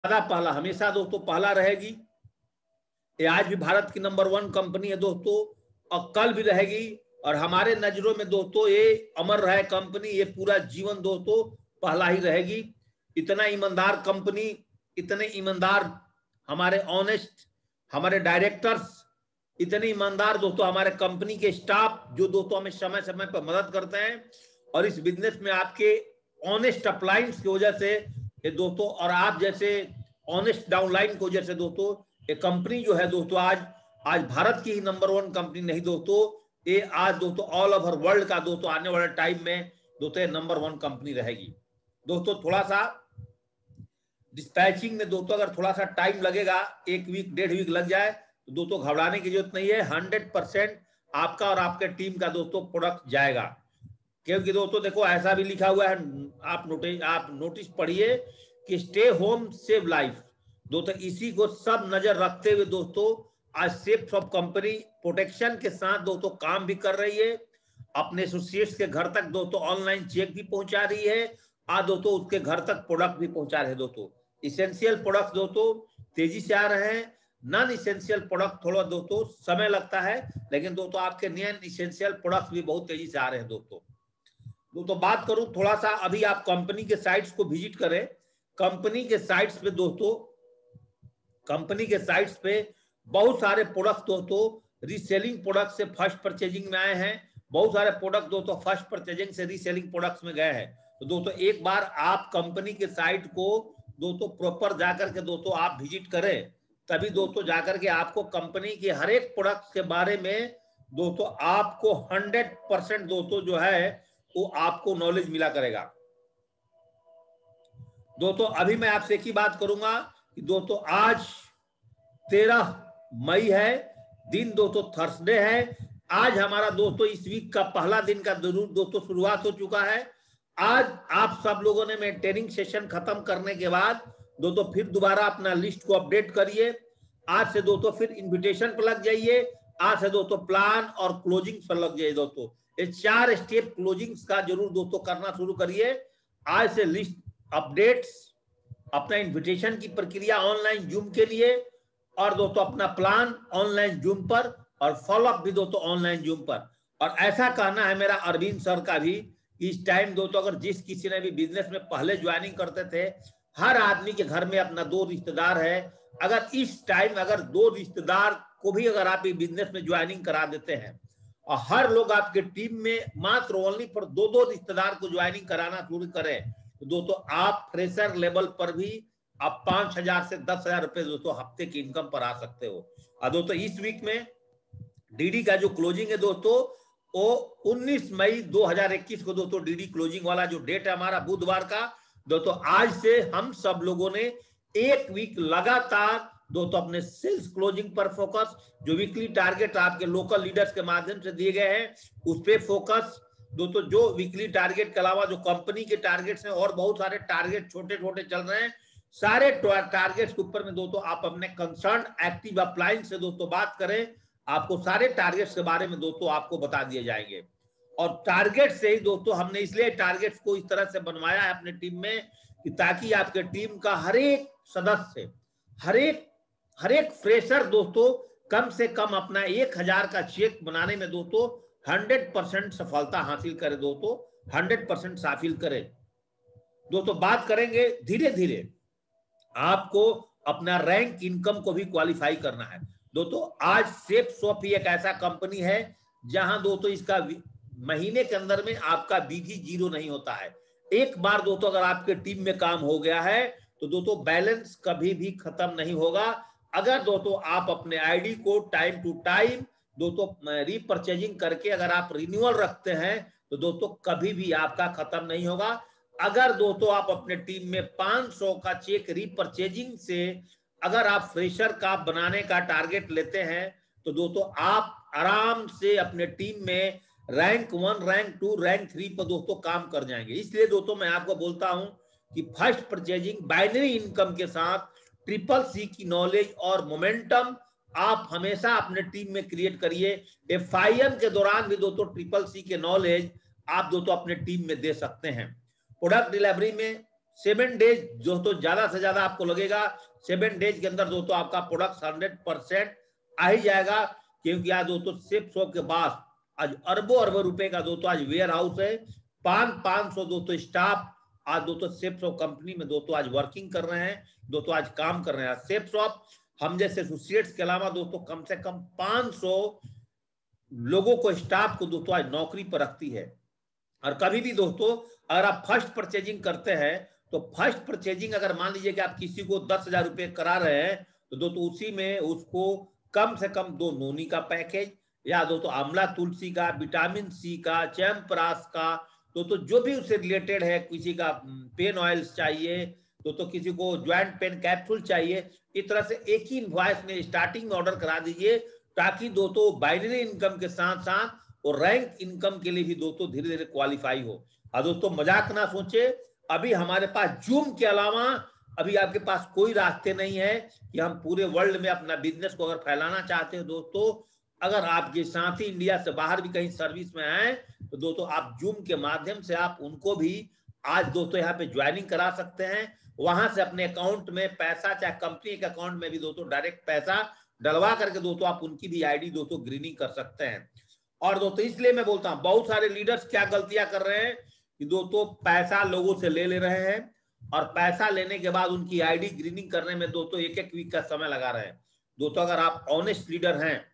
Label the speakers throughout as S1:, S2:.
S1: पहला हमेशा दोस्तों पहला रहेगी। ये आज भी भारत की नंबर 1 कंपनी है दोस्तों, और कल भी रहेगी। और हमारे नजरों में दोस्तों ये अमर रहे कंपनी, ये पूरा जीवन दोस्तों पहला ही रहेगी। इतना ईमानदार कंपनी, इतने ईमानदार हमारे ऑनेस्ट हमारे डायरेक्टर्स, इतने ईमानदार दोस्तों हमारे कंपनी के स्टाफ, जो दोस्तों हमें समय समय पर मदद करते हैं। और इस बिजनेस में आपके ऑनेस्ट अपलाइंस की वजह से ये दोस्तों, और आप जैसे ऑनेस्ट डाउनलाइन की वजह से दोस्तों, ये कंपनी जो है दोस्तों आज भारत की ही नंबर 1 कंपनी नहीं दोस्तों, ये आज दोस्तों ऑल ओवर वर्ल्ड का दोस्तों आने वाले टाइम में दोस्तों नंबर 1 कंपनी रहेगी। दोस्तों थोड़ा सा डिस्पैचिंग में दोस्तों अगर थोड़ा सा टाइम लगेगा, 1 वीक 1.5 वीक लग जाए, तो दोस्तों घबराने की जरूरत नहीं है। 100% आपका और आपके टीम का दोस्तों प्रोडक्ट जाएगा। क्योंकि दोस्तों देखो ऐसा भी लिखा हुआ है, आप नोटिस पढ़िए कि स्टे होम सेव लाइफ। दोस्तों इसी को सब नजर रखते हुए दोस्तों आज सेफ ऑफ कंपनी प्रोटेक्शन के साथ दोस्तों काम भी कर रही है। अपने एसोसिएट्स के घर तक दोस्तों ऑनलाइन चेक भी पहुंचा रही है, आज दोस्तों उसके घर तक प्रोडक्ट भी पहुंचा रहे हैं। दोस्तों इसेंशियल प्रोडक्ट दोस्तों तेजी से आ रहे हैं, नॉन इसेंशियल प्रोडक्ट थोड़ा दोस्तों समय लगता है, लेकिन दोस्तों आपके नॉन इसेंशियल प्रोडक्ट भी बहुत तेजी से आ रहे हैं। दोस्तों बात करूं थोड़ा सा, अभी आप कंपनी के साइट्स को विजिट करें। कंपनी के साइट्स पे दोस्तों, कंपनी के साइट्स पे बहुत सारे प्रोडक्ट दोस्तों रीसेलिंग प्रोडक्ट से फर्स्ट परचेजिंग में आए हैं। बहुत सारे प्रोडक्ट दोस्तों फर्स्ट परचेजिंग से रीसेलिंग प्रोडक्ट्स में गए हैं। तो दोस्तों एक बार आप कंपनी के साइट को दोस्तों प्रॉपर जाकर के दोस्तों आप विजिट करें, तभी दोस्तों जाकर के आपको कंपनी के हर एक प्रोडक्ट के बारे में दोस्तों आपको 100% दोस्तों जो है वो आपको नॉलेज मिला करेगा। दोस्तों अभी मैं आपसे एक ही बात करूंगा कि दोस्तों आज 13 मई है, दिन दोस्तों थर्सडे है। आज हमारा दोस्तों इस वीक का पहला दिन का जरूर दोस्तों शुरुआत हो चुका है। आज आप सब लोगों ने मेंटेनिंग सेशन खत्म करने के बाद दोस्तों फिर दोबारा अपना लिस्ट को अपडेट करिए। आज से दोस्तों फिर इन्विटेशन पर लग जाइए, आज से दोस्तों प्लान और क्लोजिंग पर लग जाइए। दोस्तों ये 4 स्टेप क्लोजिंग्स का जरूर दोस्तों करना शुरू करिए। आज से लिस्ट अपडेट्स, अपना इन्विटेशन की प्रक्रिया ऑनलाइन जूम के लिए, और दोस्तों अपना प्लान ऑनलाइन जूम पर, और फॉलोअप भी दोस्तों ऑनलाइन जूम पर। और ऐसा कहना है मेरा अरविंद सर का भी, इस टाइम दोस्तों अगर जिस किसी ने भी बिजनेस में पहले ज्वाइनिंग करते थे, हर आदमी के घर में अपना 2 रिश्तेदार है। अगर इस टाइम अगर 2 रिश्तेदार को भी अगर आप बिजनेस में ज्वाइनिंग करा देते हैं, और हर लोग आपके टीम में मात्र ओनली पर 2-2 रिश्तेदार को ज्वाइनिंग कराना शुरू करें, तो दोस्तों आप फ्रेशर लेवल पर भी आप 5,000 से 10,000 रुपए दोस्तों हफ्ते की इनकम पर आ सकते हो। और दोस्तों इस वीक में डीडी का जो क्लोजिंग है दोस्तों, वो 19 मई 2021 को दोस्तों डीडी क्लोजिंग वाला जो डेट है हमारा बुधवार का। दोस्तों आज से हम सब लोगों ने 1 वीक लगातार दोस्तों अपने सेल्स क्लोजिंग पर फोकस, जो वीकली टारगेट आपके लोकल लीडर्स के माध्यम से दिए गए हैं उस पर फोकस। दोस्तों जो वीकली टारगेट के अलावा जो कंपनी के टारगेट्स हैं, और बहुत सारे टारगेट छोटे छोटे चल रहे हैं, सारे टारगेट्स के ऊपर में दोस्तों आप अपने कंसर्न एक्टिव अपलाइन से दोस्तों बात करें, आपको सारे टारगेट्स के बारे में दोस्तों आपको बता दिए जाएंगे। और टारगेट से ही दोस्तों हमने इसलिए टारगेट्स को इस तरह से बनवाया है अपने टीम में कि ताकि आपके टीम का हर एक सदस्य, हर एक फ्रेशर दोस्तों कम से कम अपना 1,000 का चेक बनाने में दोस्तों 100% सफलता हासिल करे। दोस्तों 100% हासिल करे। दोस्तों बात करेंगे धीरे धीरे आपको अपना रैंक इनकम को भी क्वालिफाई करना है। दोस्तों आज सेफ शॉप ही एक ऐसा कंपनी है जहां दोस्तों इसका महीने के अंदर में आपका बीवी 0 नहीं होता है। एक बार दोस्तों अगर आपके टीम में काम हो गया है तो दोस्तों बैलेंस कभी भी खत्म नहीं होगा। अगर दोस्तों आप अपने आईडी को टाइम टू टाइम दोस्तों रीपरचेजिंग करके अगर आप रिन्यूअल रखते हैं तो दोस्तों कभी भी आपका खत्म नहीं होगा। अगर दोस्तों आप अपने टीम में 500 का चेक रीपरचेजिंग से अगर आप फ्रेशर का बनाने का टारगेट लेते हैं तो दोस्तों आप आराम से अपने टीम में रैंक 1, रैंक 2, रैंक 3 पर दोस्तों काम कर जाएंगे। इसलिए दोस्तों मैं आपको बोलता हूं कि फर्स्ट परचेजिंग बाइनरी इनकम के साथ CCC की नॉलेज और मोमेंटम आप हमेशा अपने टीम में क्रिएट करिए। FIM के दौरान भी दोस्तों CCC के नॉलेज आप दोस्तों अपने टीम में दे सकते हैं। प्रोडक्ट डिलीवरी में 7 डेज दोस्तों, ज्यादा से ज्यादा आपको लगेगा 7 डेज के अंदर दोस्तों आपका प्रोडक्ट 100% आ ही जाएगा। क्योंकि आज दोस्तों सेफ शॉप के पास आज अरबों अरबों रुपए का दोस्तों आज वेयर हाउस है। 500 दोस्तों स्टाफ आज दोस्तों सेफ शॉप कंपनी में दोस्तों आज वर्किंग कर रहे हैं, दोस्तों आज काम कर रहे हैं। सेफ शॉप हम जैसे एसोसिएट्स के अलावा दोस्तों कम से कम 500 लोगों को, स्टाफ को दोस्तों आज नौकरी पर रखती है। और कभी भी दोस्तों अगर आप फर्स्ट परचेजिंग करते हैं तो फर्स्ट परचेजिंग अगर मान लीजिए कि आप किसी को 10,000 रुपए करा रहे हैं तो दोस्तों उसी में उसको कम से कम 2 नोनी का पैकेज या दोस्तों आंवला तुलसी का, विटामिन सी का, च्यवनप्राश का, दोस्तों जो भी उससे रिलेटेड है, किसी का पेन ऑयल्स चाहिए, दोस्तों किसी को ज्वाइंट पेन कैप्सूल चाहिए, इस तरह से एक ही इनवॉइस में स्टार्टिंग ऑर्डर करा दीजिए ताकि दोस्तों बाइनरी इनकम के साथ साथ और रैंक इनकम के लिए भी दोस्तों धीरे धीरे क्वालिफाई हो। और दोस्तों मजाक ना सोचे, अभी हमारे पास जूम के अलावा अभी आपके पास कोई रास्ते नहीं है कि हम पूरे वर्ल्ड में अपना बिजनेस को अगर फैलाना चाहते हैं दोस्तों, अगर आपके साथी इंडिया से बाहर भी कहीं सर्विस में आए तो दोस्तों आप जूम के माध्यम से आप उनको भी आज दोस्तों यहाँ पे ज्वाइनिंग करा सकते हैं। वहां से अपने अकाउंट में पैसा, चाहे कंपनी के अकाउंट में भी दोस्तों डायरेक्ट पैसा डलवा करके दोस्तों आप उनकी भी आईडी दोस्तों ग्रीनिंग कर सकते हैं। और दोस्तों इसलिए मैं बोलता हूं बहुत सारे लीडर्स क्या गलतियां कर रहे हैं कि दोस्तों पैसा लोगों से ले रहे हैं और पैसा लेने के बाद उनकी आईडी ग्रीनिंग करने में दोस्तों 1-1 वीक का समय लगा रहे हैं। दोस्तों अगर आप ऑनेस्ट लीडर हैं,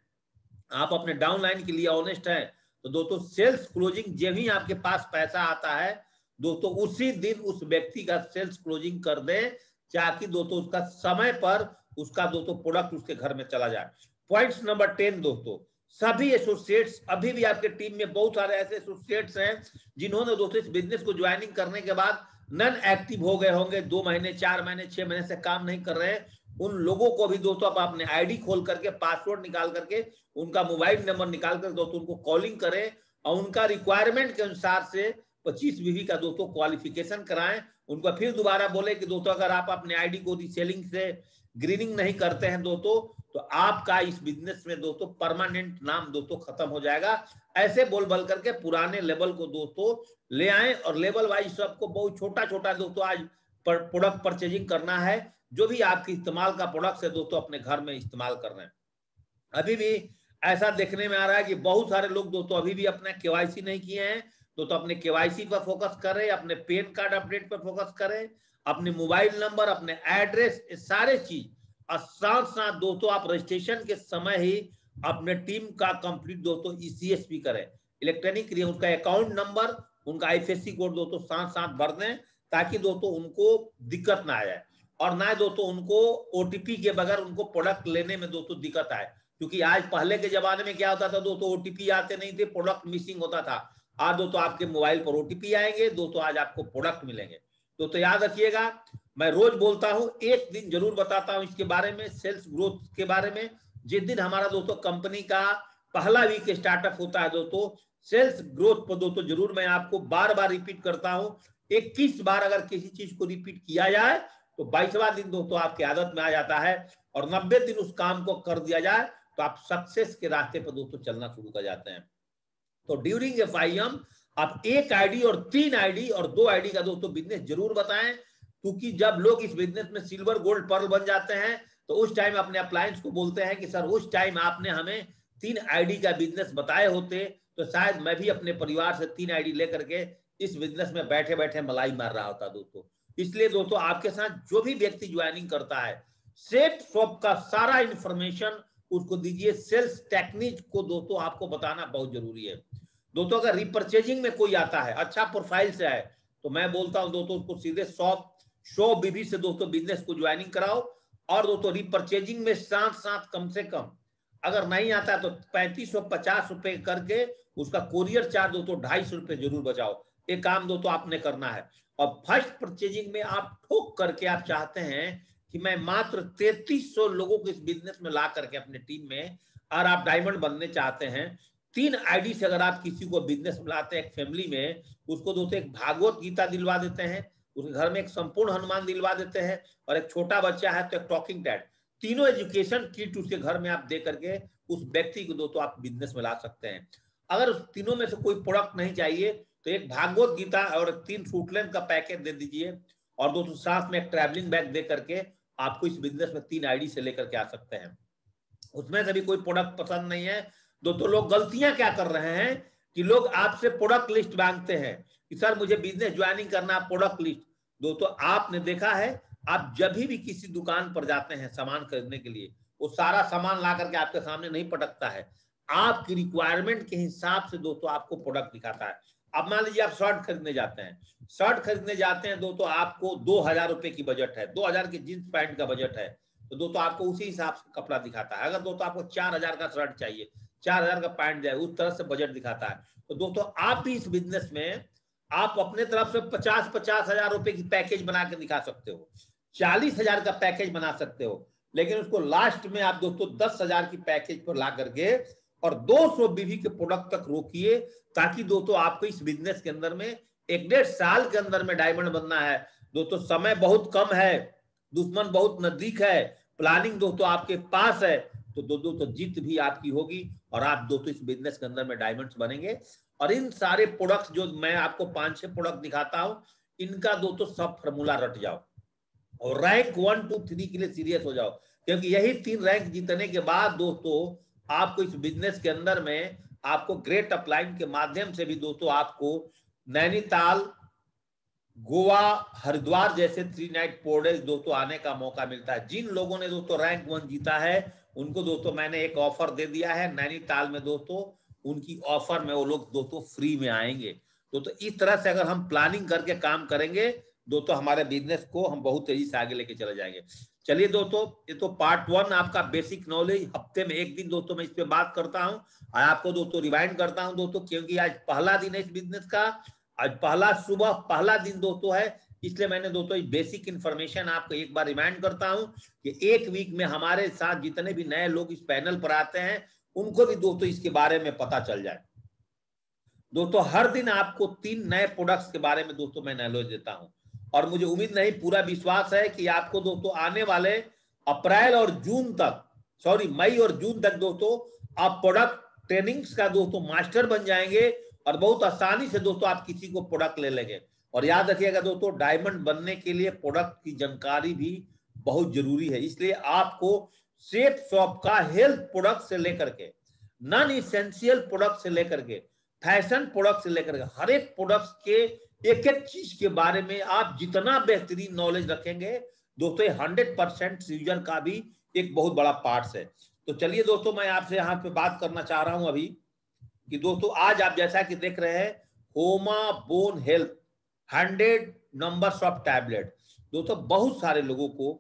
S1: आप अपने डाउनलाइन के लिए ऑनेस्ट हैं, तो दोस्तों सेल्स क्लोजिंग जब ही आपके पास पैसा आता है दोस्तों उसी दिन उस व्यक्ति का सेल्स क्लोजिंग कर दें, ताकि दोस्तों उसका समय पर उसका दोस्तों प्रोडक्ट उसके घर में चला जाए। पॉइंट नंबर 10 दोस्तों, सभी एसोसिएट्स, अभी भी आपके टीम में बहुत सारे ऐसे एसोसिएट्स हैं जिन्होंने दोस्तों इस बिजनेस को ज्वाइनिंग करने के बाद नन एक्टिव हो गए होंगे, 2 महीने 4 महीने 6 महीने से काम नहीं कर रहे हैं। उन लोगों को भी दोस्तों आप अपने आईडी खोल करके, पासवर्ड निकाल करके, उनका मोबाइल नंबर निकाल कर दोस्तों उनको कॉलिंग करें और उनका रिक्वायरमेंट के अनुसार से 25 बीवी का दोस्तों क्वालिफिकेशन कराएं। उनको फिर दोबारा बोले कि दोस्तों अगर आप अपने आईडी को रीसेलिंग से ग्रीनिंग नहीं करते हैं दोस्तों तो आपका इस बिजनेस में दोस्तों परमानेंट नाम दोस्तों खत्म हो जाएगा। ऐसे बोल बल करके पुराने लेवल को दोस्तों ले आए और लेवल वाइज सबको बहुत छोटा छोटा दोस्तों आज प्रोडक्ट परचेजिंग करना है। जो भी आपके इस्तेमाल का प्रोडक्ट है दोस्तों अपने घर में इस्तेमाल कर रहे हैं। अभी भी ऐसा देखने में आ रहा है कि बहुत सारे लोग दोस्तों अभी भी अपना केवाईसी नहीं किए हैं, तो अपने केवाईसी पर फोकस करें, अपने पैन कार्ड अपडेट पर फोकस करें, अपने मोबाइल नंबर, अपने एड्रेस, सारे चीज। और साथ साथ दोस्तों आप रजिस्ट्रेशन के समय ही अपने टीम का कंप्लीट दोस्तों ईसीएस भी करें, इलेक्ट्रॉनिक क्रिया, उनका अकाउंट नंबर, उनका आईएफएससी कोड दोस्तों साथ साथ भर दें ताकि दोस्तों उनको दिक्कत ना आए और ना दोस्तों उनको ओटीपी के बगैर उनको प्रोडक्ट लेने में दोस्तों दिक्कत आए। क्योंकि आज पहले के जमाने में क्या होता था दोस्तों, ओटीपी आते नहीं थे, प्रोडक्ट मिसिंग होता था। आज दोस्तों आपके मोबाइल पर ओटीपी आएंगे दोस्तों, आज आपको प्रोडक्ट मिलेंगे। दोस्तों याद रखिएगा, मैं रोज बोलता हूं, एक दिन जरूर बताता हूं इसके बारे में, सेल्स ग्रोथ के बारे में। जिस दिन हमारा दोस्तों कंपनी का पहला वीक स्टार्टअप होता है दोस्तों, सेल्स ग्रोथ पर दोस्तों जरूर मैं आपको बार बार रिपीट करता हूं। 21 बार अगर किसी चीज को रिपीट किया जाए तो 22वां दिन दोस्तों आपकी आदत में आ जाता है और 90 दिन उस काम को कर दिया जाए तो आप सक्सेस के रास्ते पर दोस्तों चलना शुरू कर जाते हैं। तो ड्यूरिंग FIM आप 1 आईडी और 3 आईडी और 2 आईडी का दोस्तों बिजनेस जरूर बताएं, क्योंकि जब लोग इस बिजनेस में सिल्वर गोल्ड पर्ल बन जाते हैं तो उस टाइम अपने अप्लायंस को बोलते हैं कि सर उस टाइम आपने हमें 3 आईडी का बिजनेस बताए होते तो शायद मैं भी अपने परिवार से 3 आईडी लेकर के इस बिजनेस में बैठे बैठे मलाई मार रहा होता दोस्तों। इसलिए दोस्तों आपके साथ जो भी व्यक्ति ज्वाइनिंग करता है, सेट शॉप का सारा इंफॉर्मेशन उसको दीजिए। सेल्स टेक्निक को दोस्तों आपको बताना बहुत जरूरी है। दोस्तों अगर रिपर्चेजिंग में कोई आता है, अच्छा प्रोफाइल से है, तो मैं बोलता हूं दोस्तों उसको सीधे 100 बीबी से दोस्तों बिजनेस को ज्वाइनिंग कराओ। और दोस्तों रिपर्चेजिंग में साथ साथ कम से कम अगर नहीं आता है तो 3550 रुपए करके उसका कोरियर चार्ज दोस्तों 250 रुपए जरूर बचाओ। ये काम दोस्तों आपने करना है। और फर्स्ट परचेजिंग में आप ठोक करके आप चाहते हैं कि मैं मात्र 3300 लोगों को इस बिजनेस में ला करके अपने टीम में, और आप डायमंड बनने चाहते हैं, 3 आईडी से अगर आप किसी को बिजनेस में लाते हैं एक फैमिली में, उसको दोस्तों एक भागवत गीता दिलवा देते हैं, उसके घर में एक संपूर्ण हनुमान दिलवा देते हैं, और एक छोटा बच्चा है तो एक टॉकिंग टैड, तीनों एजुकेशन किट उसके घर में आप दे करके उस व्यक्ति को दोस्तों आप बिजनेस में ला सकते हैं। अगर उस तीनों में से कोई प्रोडक्ट नहीं चाहिए तो एक भागवत गीता और 3 फुटलेंथ का पैकेज दे दीजिए और दोस्तों साथ में एक ट्रैवलिंग बैग दे करके आपको इस बिजनेस में 3 आईडी से लेकर के आ सकते हैं। उसमें से भी कोई प्रोडक्ट पसंद नहीं है दोस्तों, लोग गलतियां क्या कर रहे हैं कि लोग आपसे प्रोडक्ट लिस्ट मांगते हैं कि सर मुझे बिजनेस ज्वाइनिंग करना, प्रोडक्ट लिस्ट। दोस्तों आपने देखा है, आप जब भी किसी दुकान पर जाते हैं सामान खरीदने के लिए, वो सारा सामान ला करके आपके सामने नहीं पटकता है, आपकी रिक्वायरमेंट के हिसाब से दोस्तों आपको प्रोडक्ट दिखाता है। अब मान लीजिए आप शर्ट खरीदने जाते हैं, शर्ट खरीदने जाते हैं दोस्तों, आपको 2000 रुपए की बजट है, 2000 की जींस पैंट का बजट है, तो दोस्तों आपको उसी हिसाब से कपड़ा दिखाता है। अगर दोस्तों आपको 4000 का शर्ट चाहिए, 4000 का पैंट जाए, उस तरह से बजट दिखाता है। तो दोस्तों आप भी इस बिजनेस में आप अपने तरफ से 50-50 हजार रुपए की पैकेज बना के दिखा सकते हो, 40,000 का पैकेज बना सकते हो, लेकिन उसको लास्ट में आप दोस्तों 10,000 की पैकेज पर ला करके और 200 बीवी के प्रोडक्ट तक रोकिए, ताकि दोस्तों आपको इस बिजनेस के अंदर में 1-1.5 साल के अंदर में डायमंड बनना है। दोस्तों समय बहुत कम है, दुश्मन बहुत नजदीक है, प्लानिंग दोस्तों आपके पास है, तो दोस्तों जीत भी आपकी होगी और आप दोस्तों इस बिजनेस के अंदर में डायमंड्स बनेंगे। और इन सारे प्रोडक्ट्स जो मैं आपको 5-6 प्रोडक्ट दिखाता हूं, इनका दोस्तों सब फॉर्मूला रट जाओ और रैंक 1, 2, 3 के लिए सीरियस हो जाओ, क्योंकि यही 3 रैंक जीतने के बाद दोस्तों आपको इस बिजनेस के अंदर में आपको ग्रेट अपलाइन के माध्यम से भी दोस्तों आपको नैनीताल, गोवा, हरिद्वार जैसे 3 नाइट 4 डेज दोस्तों आने का मौका मिलता है। जिन लोगों ने दोस्तों रैंक 1 जीता है उनको दोस्तों मैंने एक ऑफर दे दिया है नैनीताल में दोस्तों, उनकी ऑफर में वो लोग दोस्तों फ्री में आएंगे। दोस्तों इस तरह से अगर हम प्लानिंग करके काम करेंगे दोस्तों, हमारे बिजनेस को हम बहुत तेजी से आगे लेके चले जाएंगे। चलिए दोस्तों, ये तो पार्ट 1 आपका बेसिक नॉलेज, हफ्ते में एक दिन दोस्तों मैं इस पे बात करता हूं और आपको दोस्तों रिवाइंड करता हूं दोस्तों, क्योंकि आज पहला दिन है इस बिजनेस का, आज सुबह पहला दिन दोस्तों है, इसलिए मैंने दोस्तों बेसिक इंफॉर्मेशन आपको एक बार रिमाइंड करता हूं कि एक वीक में हमारे साथ जितने भी नए लोग इस पैनल पर आते हैं उनको भी दोस्तों इसके बारे में पता चल जाए। दोस्तों हर दिन आपको 3 नए प्रोडक्ट्स के बारे में दोस्तों मैं नॉलेज देता हूं और मुझे उम्मीद नहीं पूरा विश्वास है कि आपको दोस्तों आने वाले अप्रैल और जून तक, मई और जून तक दोस्तों आप प्रोडक्ट ट्रेनिंग्स का दोस्तों मास्टर बन जाएंगे और बहुत आसानी से दोस्तों आप किसी को प्रोडक्ट ले लेंगे। और याद रखिएगा दोस्तों, डायमंड बनने के लिए प्रोडक्ट की जानकारी भी बहुत जरूरी है, इसलिए आपको सेफ शॉप का हेल्थ प्रोडक्ट से लेकर के, नॉन इसेंशियल प्रोडक्ट से लेकर के, फैशन प्रोडक्ट से लेकर के, हर एक प्रोडक्ट के एक एक चीज के बारे में आप जितना बेहतरीन नॉलेज रखेंगे दोस्तों, 100% यूजर का भी एक बहुत बड़ा पार्ट है। तो चलिए दोस्तों, मैं आपसे यहाँ पे बात करना चाह रहा हूं अभी कि दोस्तों आज आप जैसा कि देख रहे हैं होमा bone health 100 numbers of tablet, दोस्तों बहुत सारे लोगों को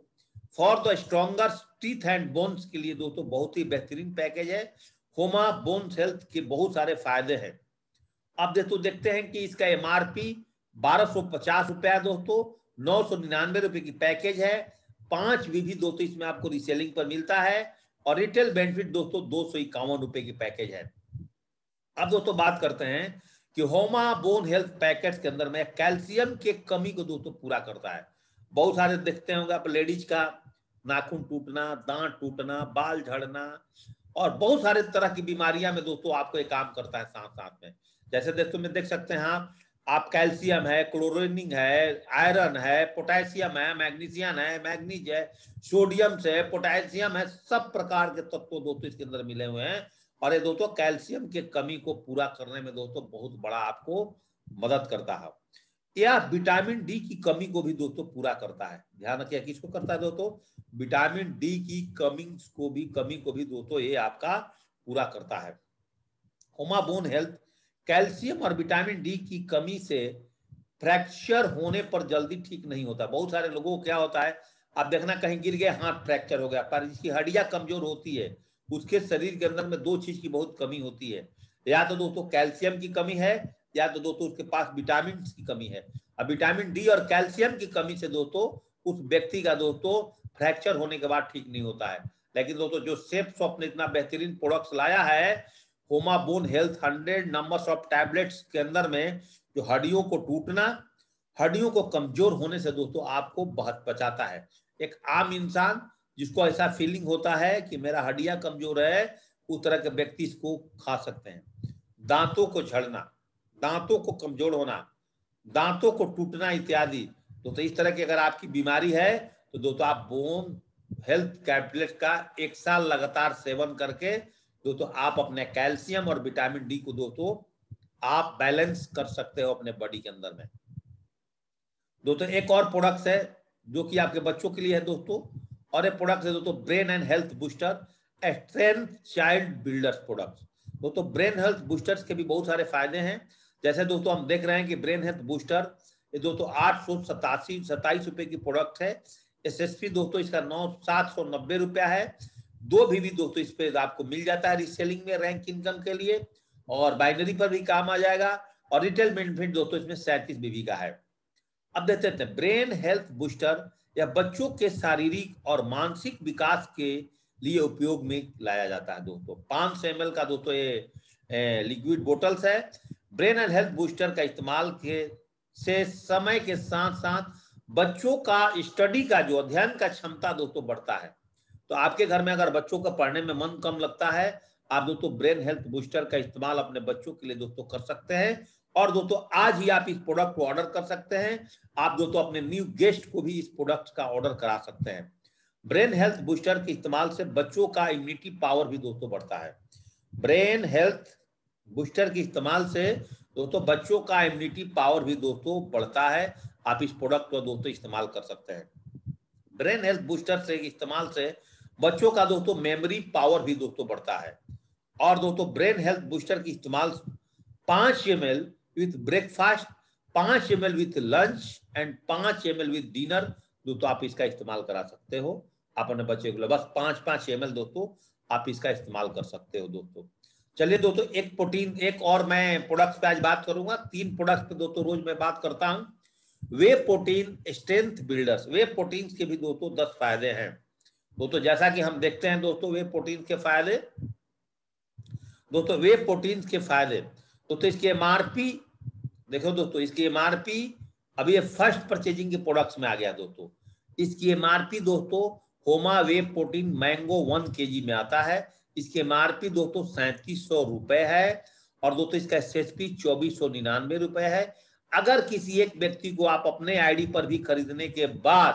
S1: for the stronger teeth and bones के लिए दोस्तों बहुत ही बेहतरीन पैकेज है। होमा बोन हेल्थ के बहुत सारे फायदे हैं। अब दोस्तों देखते हैं कि इसका MRP 1250 रुपया दोस्तों, 999 रुपए की पैकेज है, 5 भी दोस्तों इसमें आपको रीसेलिंग पर मिलता है और रिटेल बेनिफिट दोस्तों 251 रुपए की पैकेज है। अब दोस्तों बात करते हैं कि होमा बोन हेल्थ पैकेज के अंदर में कैल्शियम के कमी को दोस्तों पूरा करता है। बहुत सारे देखते होंगे आप लेडीज का नाखून टूटना, दांत टूटना, बाल झड़ना और बहुत सारे तरह की बीमारियां में दोस्तों आपको एक काम करता है साथ साथ में। जैसे दोस्तों में देख सकते हैं आप कैल्शियम है, क्लोरीनिंग है, आयरन है, पोटेशियम है, मैग्नीशियम है, मैग्नीज है, सोडियम से पोटेशियम है, सब प्रकार के तत्व दोस्तों इसके अंदर मिले हुए हैं और ये दोस्तों कैल्शियम के कमी को पूरा करने में दोस्तों बहुत बड़ा आपको मदद करता है। यह विटामिन डी की कमी को भी दोस्तों पूरा करता है। ध्यान रखिए किसको करता है दोस्तों, विटामिन डी की कमी को भी दोस्तों ये आपका पूरा करता है। होमा बोन हेल्थ कैल्शियम और विटामिन डी की कमी से फ्रैक्चर होने पर जल्दी ठीक नहीं होता। बहुत सारे लोगों को क्या होता है, आप देखना कहीं गिर गए, हाथ फ्रैक्चर हो गया, पर जिसकी हड्डियां कमजोर होती है उसके शरीर के अंदर में 2 चीज की बहुत कमी होती है, या तो दोस्तों कैल्शियम की कमी है या तो दोस्तों उसके पास विटामिन की कमी है। अब विटामिन डी और कैल्शियम की कमी से दोस्तों उस व्यक्ति का दोस्तों फ्रैक्चर होने के बाद ठीक नहीं होता है। लेकिन दोस्तों जो सेफ शॉप ने इतना बेहतरीन प्रोडक्ट्स लाया है, होमा bone health 100 numbers of tablets के अंदर में, जो हड्डियों को टूटना, हड्डियों को कमजोर होने से दोस्तों आपको बहुत बचाता है। एक आम इंसान जिसको ऐसा फीलिंग होता है कि मेरा हड्डियां कमजोर है, उस तरह के व्यक्ति इसको खा सकते हैं। दांतों को झड़ना, दांतों को कमजोर होना, दांतों को टूटना इत्यादि दोस्तों इस तरह की अगर आपकी बीमारी है तो दोस्तों आप बोन हेल्थ कैप्सूलेट का 1 साल लगातार सेवन करके दोस्तों आप अपने कैल्शियम और विटामिन डी को दोस्तों आप बैलेंस कर सकते हो अपने बॉडी के अंदर में। दोस्तों एक और प्रोडक्ट है जो कि आपके बच्चों के लिए है दोस्तों, और एक प्रोडक्ट है दोस्तों brain and health booster strength child builders product. दोस्तों ब्रेन हेल्थ बूस्टर्स के भी बहुत सारे फायदे हैं। जैसे दोस्तों हम देख रहे हैं कि ब्रेन हेल्थ बूस्टर ये दोस्तों 827 रुपए की प्रोडक्ट है। एसएसपी दोस्तों इसका 790 रुपया है। 2 भी दोस्तों इस पे आपको मिल जाता है रीसेलिंग में रैंक इनकम के लिए, और बाइनरी पर भी काम आ जाएगा, और रिटेल बेनिफिट दोस्तों इसमें 37 बीबी का है। अब देखते हैं ब्रेन हेल्थ बूस्टर या बच्चों के शारीरिक और मानसिक विकास के लिए उपयोग में लाया जाता है दोस्तों। 500 ml का दोस्तों ये लिक्विड बोटल्स है। ब्रेन एंड हेल्थ बूस्टर का इस्तेमाल से समय के साथ साथ बच्चों का स्टडी का जो अध्ययन का क्षमता दोस्तों बढ़ता है। तो आपके घर में अगर बच्चों का पढ़ने में मन कम लगता है, आप दोस्तों ब्रेन हेल्थ बूस्टर का इस्तेमाल अपने बच्चों के लिए दोस्तों कर सकते हैं। और दोस्तों आज ही आप इस प्रोडक्ट को ऑर्डर कर सकते हैं। आप दोस्तों अपने न्यू गेस्ट को भी इस प्रोडक्ट का ऑर्डर करा सकते हैं। ब्रेन हेल्थ बूस्टर के इस्तेमाल से बच्चों का इम्यूनिटी पावर भी दोस्तों बढ़ता है। ब्रेन हेल्थ बूस्टर के इस्तेमाल से दोस्तों बच्चों का इम्यूनिटी पावर भी दोस्तों बढ़ता है। आप इस प्रोडक्ट को दोस्तों इस्तेमाल कर सकते हैं। ब्रेन हेल्थ बूस्टर से इस्तेमाल से बच्चों का दोस्तों मेमोरी पावर भी दोस्तों बढ़ता है। और दोस्तों ब्रेन हेल्थ बूस्टर की इस्तेमाल 5 ml with breakfast, 5 ml with lunch and 5 ml with dinner दोस्तों आप इसका इस्तेमाल करा सकते हो अपने बच्चे को। बस 5-5 ml दोस्तों आप इसका इस्तेमाल कर सकते हो दोस्तों। चलिए दोस्तों एक प्रोटीन एक और मैं प्रोडक्ट्स पे आज बात करूंगा। 3 प्रोडक्ट्स पे दोस्तों रोज मैं बात करता हूं। वे प्रोटीन स्ट्रेंथ बिल्डर्स, वे प्रोटीन के भी दोस्तों 10 फायदे हैं दोस्तों। जैसा कि हम देखते हैं दोस्तों वे प्रोटीन के फायदे, दोस्तों वे प्रोटीन के फायदे दोस्तों इसकी एमआरपी देखो दोस्तों, इसकी एमआरपी अभी ये फर्स्ट परचेजिंग के प्रोडक्ट्स में आ गया दोस्तों। इसकी एमआरपी दोस्तों होमा वे प्रोटीन मैंगो 1 kg में आता है। इसकी एमआरपी दोस्तों 3700 रुपए है, और दोस्तों इसका एसएसपी 2499 रुपए है। अगर किसी एक व्यक्ति को आप अपने आईडी पर भी खरीदने के बाद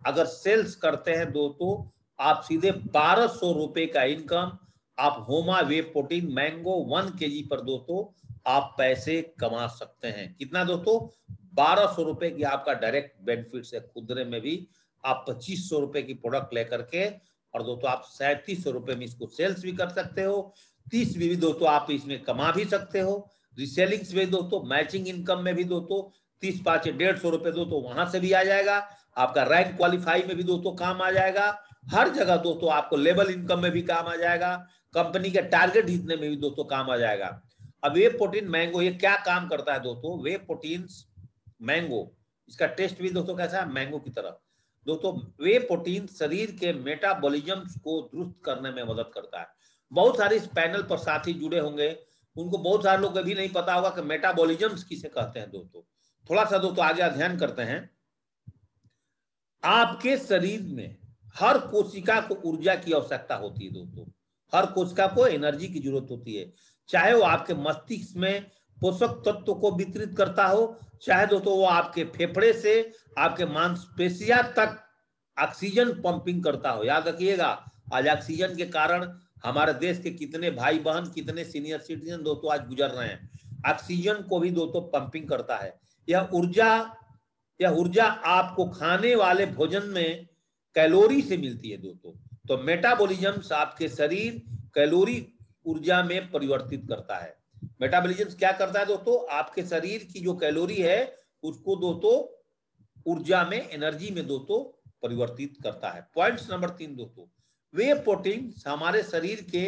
S1: अगर सेल्स करते हैं दोस्तों, आप सीधे 1200 रुपए का इनकम आप होमा वे प्रोटीन मैंगो 1 kg पर दोस्तों आप पैसे कमा सकते हैं। कितना दोस्तों? 1200 रुपए की आपका डायरेक्ट बेनिफिट है। खुदरे में भी आप 2500 रुपए की प्रोडक्ट लेकर के, और दोस्तों आप 3700 रुपए में इसको सेल्स भी कर सकते हो। 30 भी दोस्तों आप इसमें कमा भी सकते हो। रिसेलिंग में दोस्तों मैचिंग इनकम में भी दोस्तों 30-5 150 रुपए दोस्तों वहां से भी आ जाएगा। आपका रैंक क्वालिफाई में भी दोस्तों काम आ जाएगा। हर जगह दोस्तों आपको लेवल इनकम में भी काम आ जाएगा। कंपनी के टारगेट जीतने में भी दोस्तों काम आ जाएगा। अब वे प्रोटीन मैंगो ये क्या काम करता है दोस्तों? वे प्रोटीन मैंगो इसका टेस्ट भी दोस्तों कैसा है? मैंगो की तरह दोस्तों। वे प्रोटीन शरीर के मेटाबॉलिज्म को दुरुस्त करने में मदद करता है। बहुत सारे इस पैनल पर साथी जुड़े होंगे, उनको बहुत सारे लोग अभी नहीं पता होगा कि मेटाबॉलिज्म किसे कहते हैं दोस्तों। थोड़ा सा दोस्तों आगे अध्ययन करते हैं। आपके शरीर में हर कोशिका को ऊर्जा की आवश्यकता होती है दोस्तों। हर कोशिका को एनर्जी की जरूरत होती है, चाहे वो आपके मस्तिष्क में पोषक तत्व को वितरित करता हो, चाहे दोस्तों वो आपके फेफड़े से आपके मांसपेशियां तक ऑक्सीजन पंपिंग करता हो। याद रखिएगा आज ऑक्सीजन के कारण हमारे देश के कितने भाई बहन, कितने सीनियर सिटीजन दोस्तों आज गुजर रहे हैं। ऑक्सीजन को भी दोस्तों पंपिंग करता है। यह ऊर्जा आपको खाने वाले भोजन में कैलोरी से मिलती है दोस्तों। तो मेटाबॉलिज्म आपके शरीर कैलोरी ऊर्जा में परिवर्तित करता है। मेटाबॉलिज्म क्या करता है दोस्तों? आपके शरीर की जो कैलोरी है उसको दोस्तों ऊर्जा में, एनर्जी में दोस्तों परिवर्तित करता है। पॉइंट्स नंबर 3 दोस्तों, वे प्रोटीन हमारे शरीर के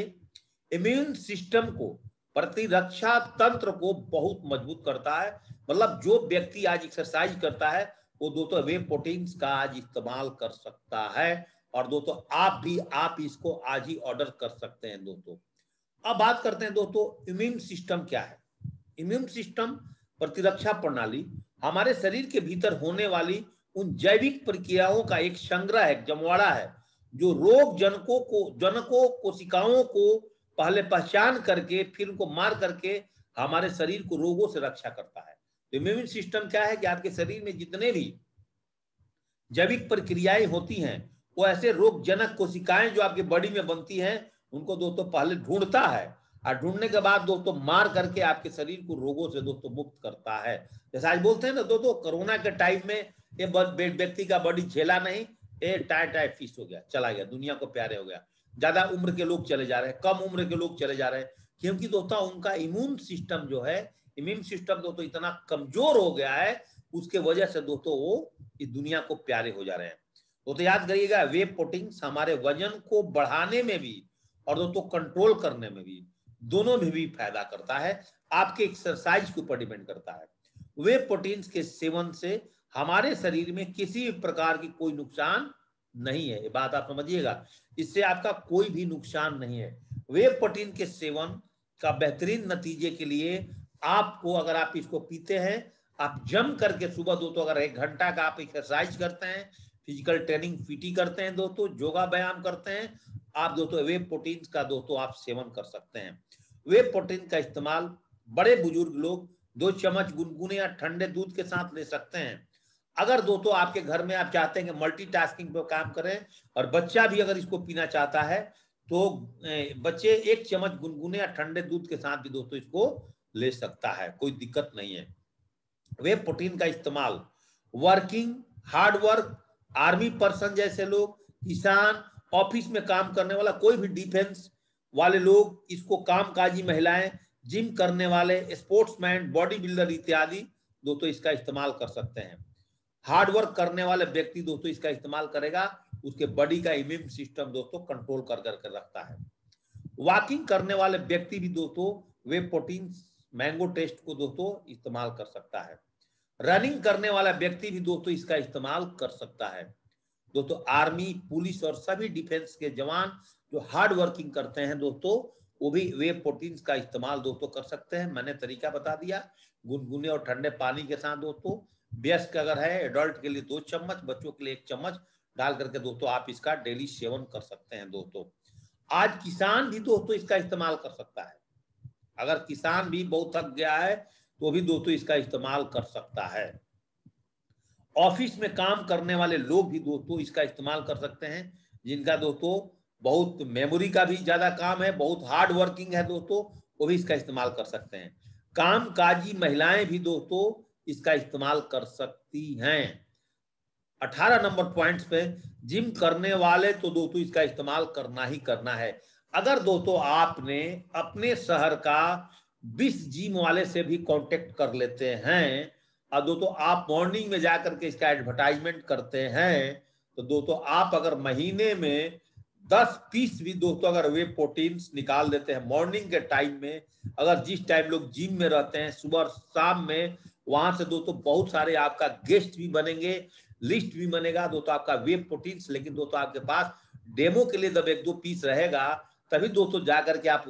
S1: इम्यून सिस्टम को, प्रतिरक्षा तंत्र को बहुत मजबूत करता है। मतलब जो व्यक्ति आज एक्सरसाइज करता है वो दोस्तों वे प्रोटीन का आज इस्तेमाल कर सकता है। और दोस्तों आप इसको आज ही ऑर्डर कर सकते हैं दोस्तों। अब बात करते हैं दोस्तों इम्यून सिस्टम क्या है। इम्यून सिस्टम प्रतिरक्षा प्रणाली हमारे शरीर के भीतर होने वाली उन जैविक प्रक्रियाओं का एक संग्रह है, जमवाड़ा है, जो रोग जनकों कोशिकाओं को पहले पहचान करके फिर उनको मार करके हमारे शरीर को रोगों से रक्षा करता है। इम्यून सिस्टम क्या है कि आपके शरीर में जितने भी जैविक प्रक्रियाएं होती हैं, वो ऐसे रोगजनक कोशिकाएं जो आपकी बॉडी में बनती हैं उनको दोस्तों पहले ढूंढता है, और ढूंढने के बाद दोस्तों मार करके आपके शरीर को रोगों से दोस्तों मुक्त करता है। जैसे आज बोलते हैं ना दोस्तों, कोरोना के टाइम में ये व्यक्ति का बॉडी झेला नहीं, ये टाइट फिश हो गया, चला गया, दुनिया को प्यारे हो गया। ज्यादा उम्र के लोग चले जा रहे हैं, कम उम्र के लोग चले जा रहे हैं, क्योंकि दोस्तों उनका इम्यून सिस्टम जो है, इम्यून सिस्टम दोस्तों इतना कमजोर हो गया है, उसके वजह से दोस्तों वो इस दुनिया को प्यारे हो जा रहे हैं। तो याद करिएगा, वे प्रोटीन हमारे वजन को बढ़ाने में भी और दोस्तों कंट्रोल करने में भी, दोनों में भी फायदा करता है। आपके एक्सरसाइज के ऊपर डिपेंड करता है। वे प्रोटीन के सेवन से हमारे शरीर में किसी प्रकार की कोई नुकसान नहीं है, ये बात आप समझिएगा, इससे आपका कोई भी नुकसान नहीं है। वे प्रोटीन के सेवन का बेहतरीन नतीजे के लिए आपको, अगर आप इसको पीते हैं, आप जम करके सुबह दोस्तों अगर 1 घंटा का आप एक्सरसाइज करते हैं, फिजिकल ट्रेनिंग पीटी करते हैं दोस्तों, योगा व्यायाम करते हैं, आप दोस्तों वे प्रोटीन का दोस्तों आप सेवन कर सकते हैं। वे प्रोटीन का इस्तेमाल बड़े बुजुर्ग लोग 2 चम्मच गुनगुने या ठंडे दूध के साथ ले सकते हैं। अगर दोस्तों आपके घर में आप चाहते हैं कि मल्टीटास्किंग पे काम करें और बच्चा भी अगर इसको पीना चाहता है, तो बच्चे 1 चम्मच गुनगुने या ठंडे दूध के साथ भी दोस्तों इसको ले सकता है, कोई दिक्कत नहीं है। वे प्रोटीन का इस्तेमाल working, hard work, army person जैसे लोग, किसान, ऑफिस में काम करने वाला कोई भी डिफेंस वाले लोग, इसको कामकाजी महिलाएं, जिम करने वाले, स्पोर्ट्समैन, बॉडी बिल्डर इत्यादि दोस्तों इसका इस्तेमाल कर सकते हैं। हार्ड वर्क करने वाले व्यक्ति दोस्तों इसका इस्तेमाल करेगा, उसके बॉडी का इम्यून सिस्टम दोस्तों कंट्रोल कर करके रखता है। वॉकिंग करने वाले व्यक्ति भी दोस्तों वे प्रोटीन मैंगो टेस्ट को दोस्तों इस्तेमाल कर सकता है। रनिंग करने वाला व्यक्ति भी दोस्तों इसका इस्तेमाल कर सकता है। दोस्तों आर्मी, पुलिस और सभी डिफेंस के जवान जो हार्ड वर्किंग करते हैं दोस्तों, वो भी वे प्रोटीन का इस्तेमाल दोस्तों कर सकते हैं। मैंने तरीका बता दिया, गुनगुने और ठंडे पानी के साथ दोस्तों, वयस्क अगर है, एडल्ट के लिए 2 चम्मच, बच्चों के लिए 1 चम्मच डाल करके दोस्तों आप इसका डेली सेवन कर सकते हैं। दोस्तों आज किसान भी दोस्तों इसका इस्तेमाल कर सकता है। अगर किसान भी बहुत थक गया है तो भी दोस्तों इसका इस्तेमाल कर सकता है। ऑफिस में काम करने वाले लोग भी दोस्तों इसका इस्तेमाल कर सकते हैं, जिनका दोस्तों बहुत मेमोरी का भी ज्यादा काम है, बहुत हार्ड वर्किंग है दोस्तों, वो भी इसका इस्तेमाल कर सकते हैं। कामकाजी महिलाएं भी दोस्तों इसका इस्तेमाल कर सकती हैं। 18 नंबर पॉइंट्स पे, जिम करने वाले तो दोस्तों इसका इस्तेमाल करना ही करना है। अगर दोस्तों आपने अपने शहर का 20 जिम वाले से भी कांटेक्ट कर लेते हैं और दोस्तों आप मॉर्निंग में जाकर के इसका एडवर्टाइजमेंट करते हैं, तो दोस्तों आप अगर महीने में 10 पीस भी दोस्तों अगर वे प्रोटीन्स निकाल देते हैं मॉर्निंग के टाइम में, अगर जिस टाइम लोग जिम में रहते हैं सुबह और शाम में, वहां से दोस्तों बहुत सारे आपका गेस्ट भी बनेंगे, लिस्ट भी बनेगा दोस्तों आपका वे प्रोटीन्स। लेकिन दोस्तों आपके पास डेमो के लिए जब 1-2 पीस रहेगा, तभी दोस्तों जाकर के आप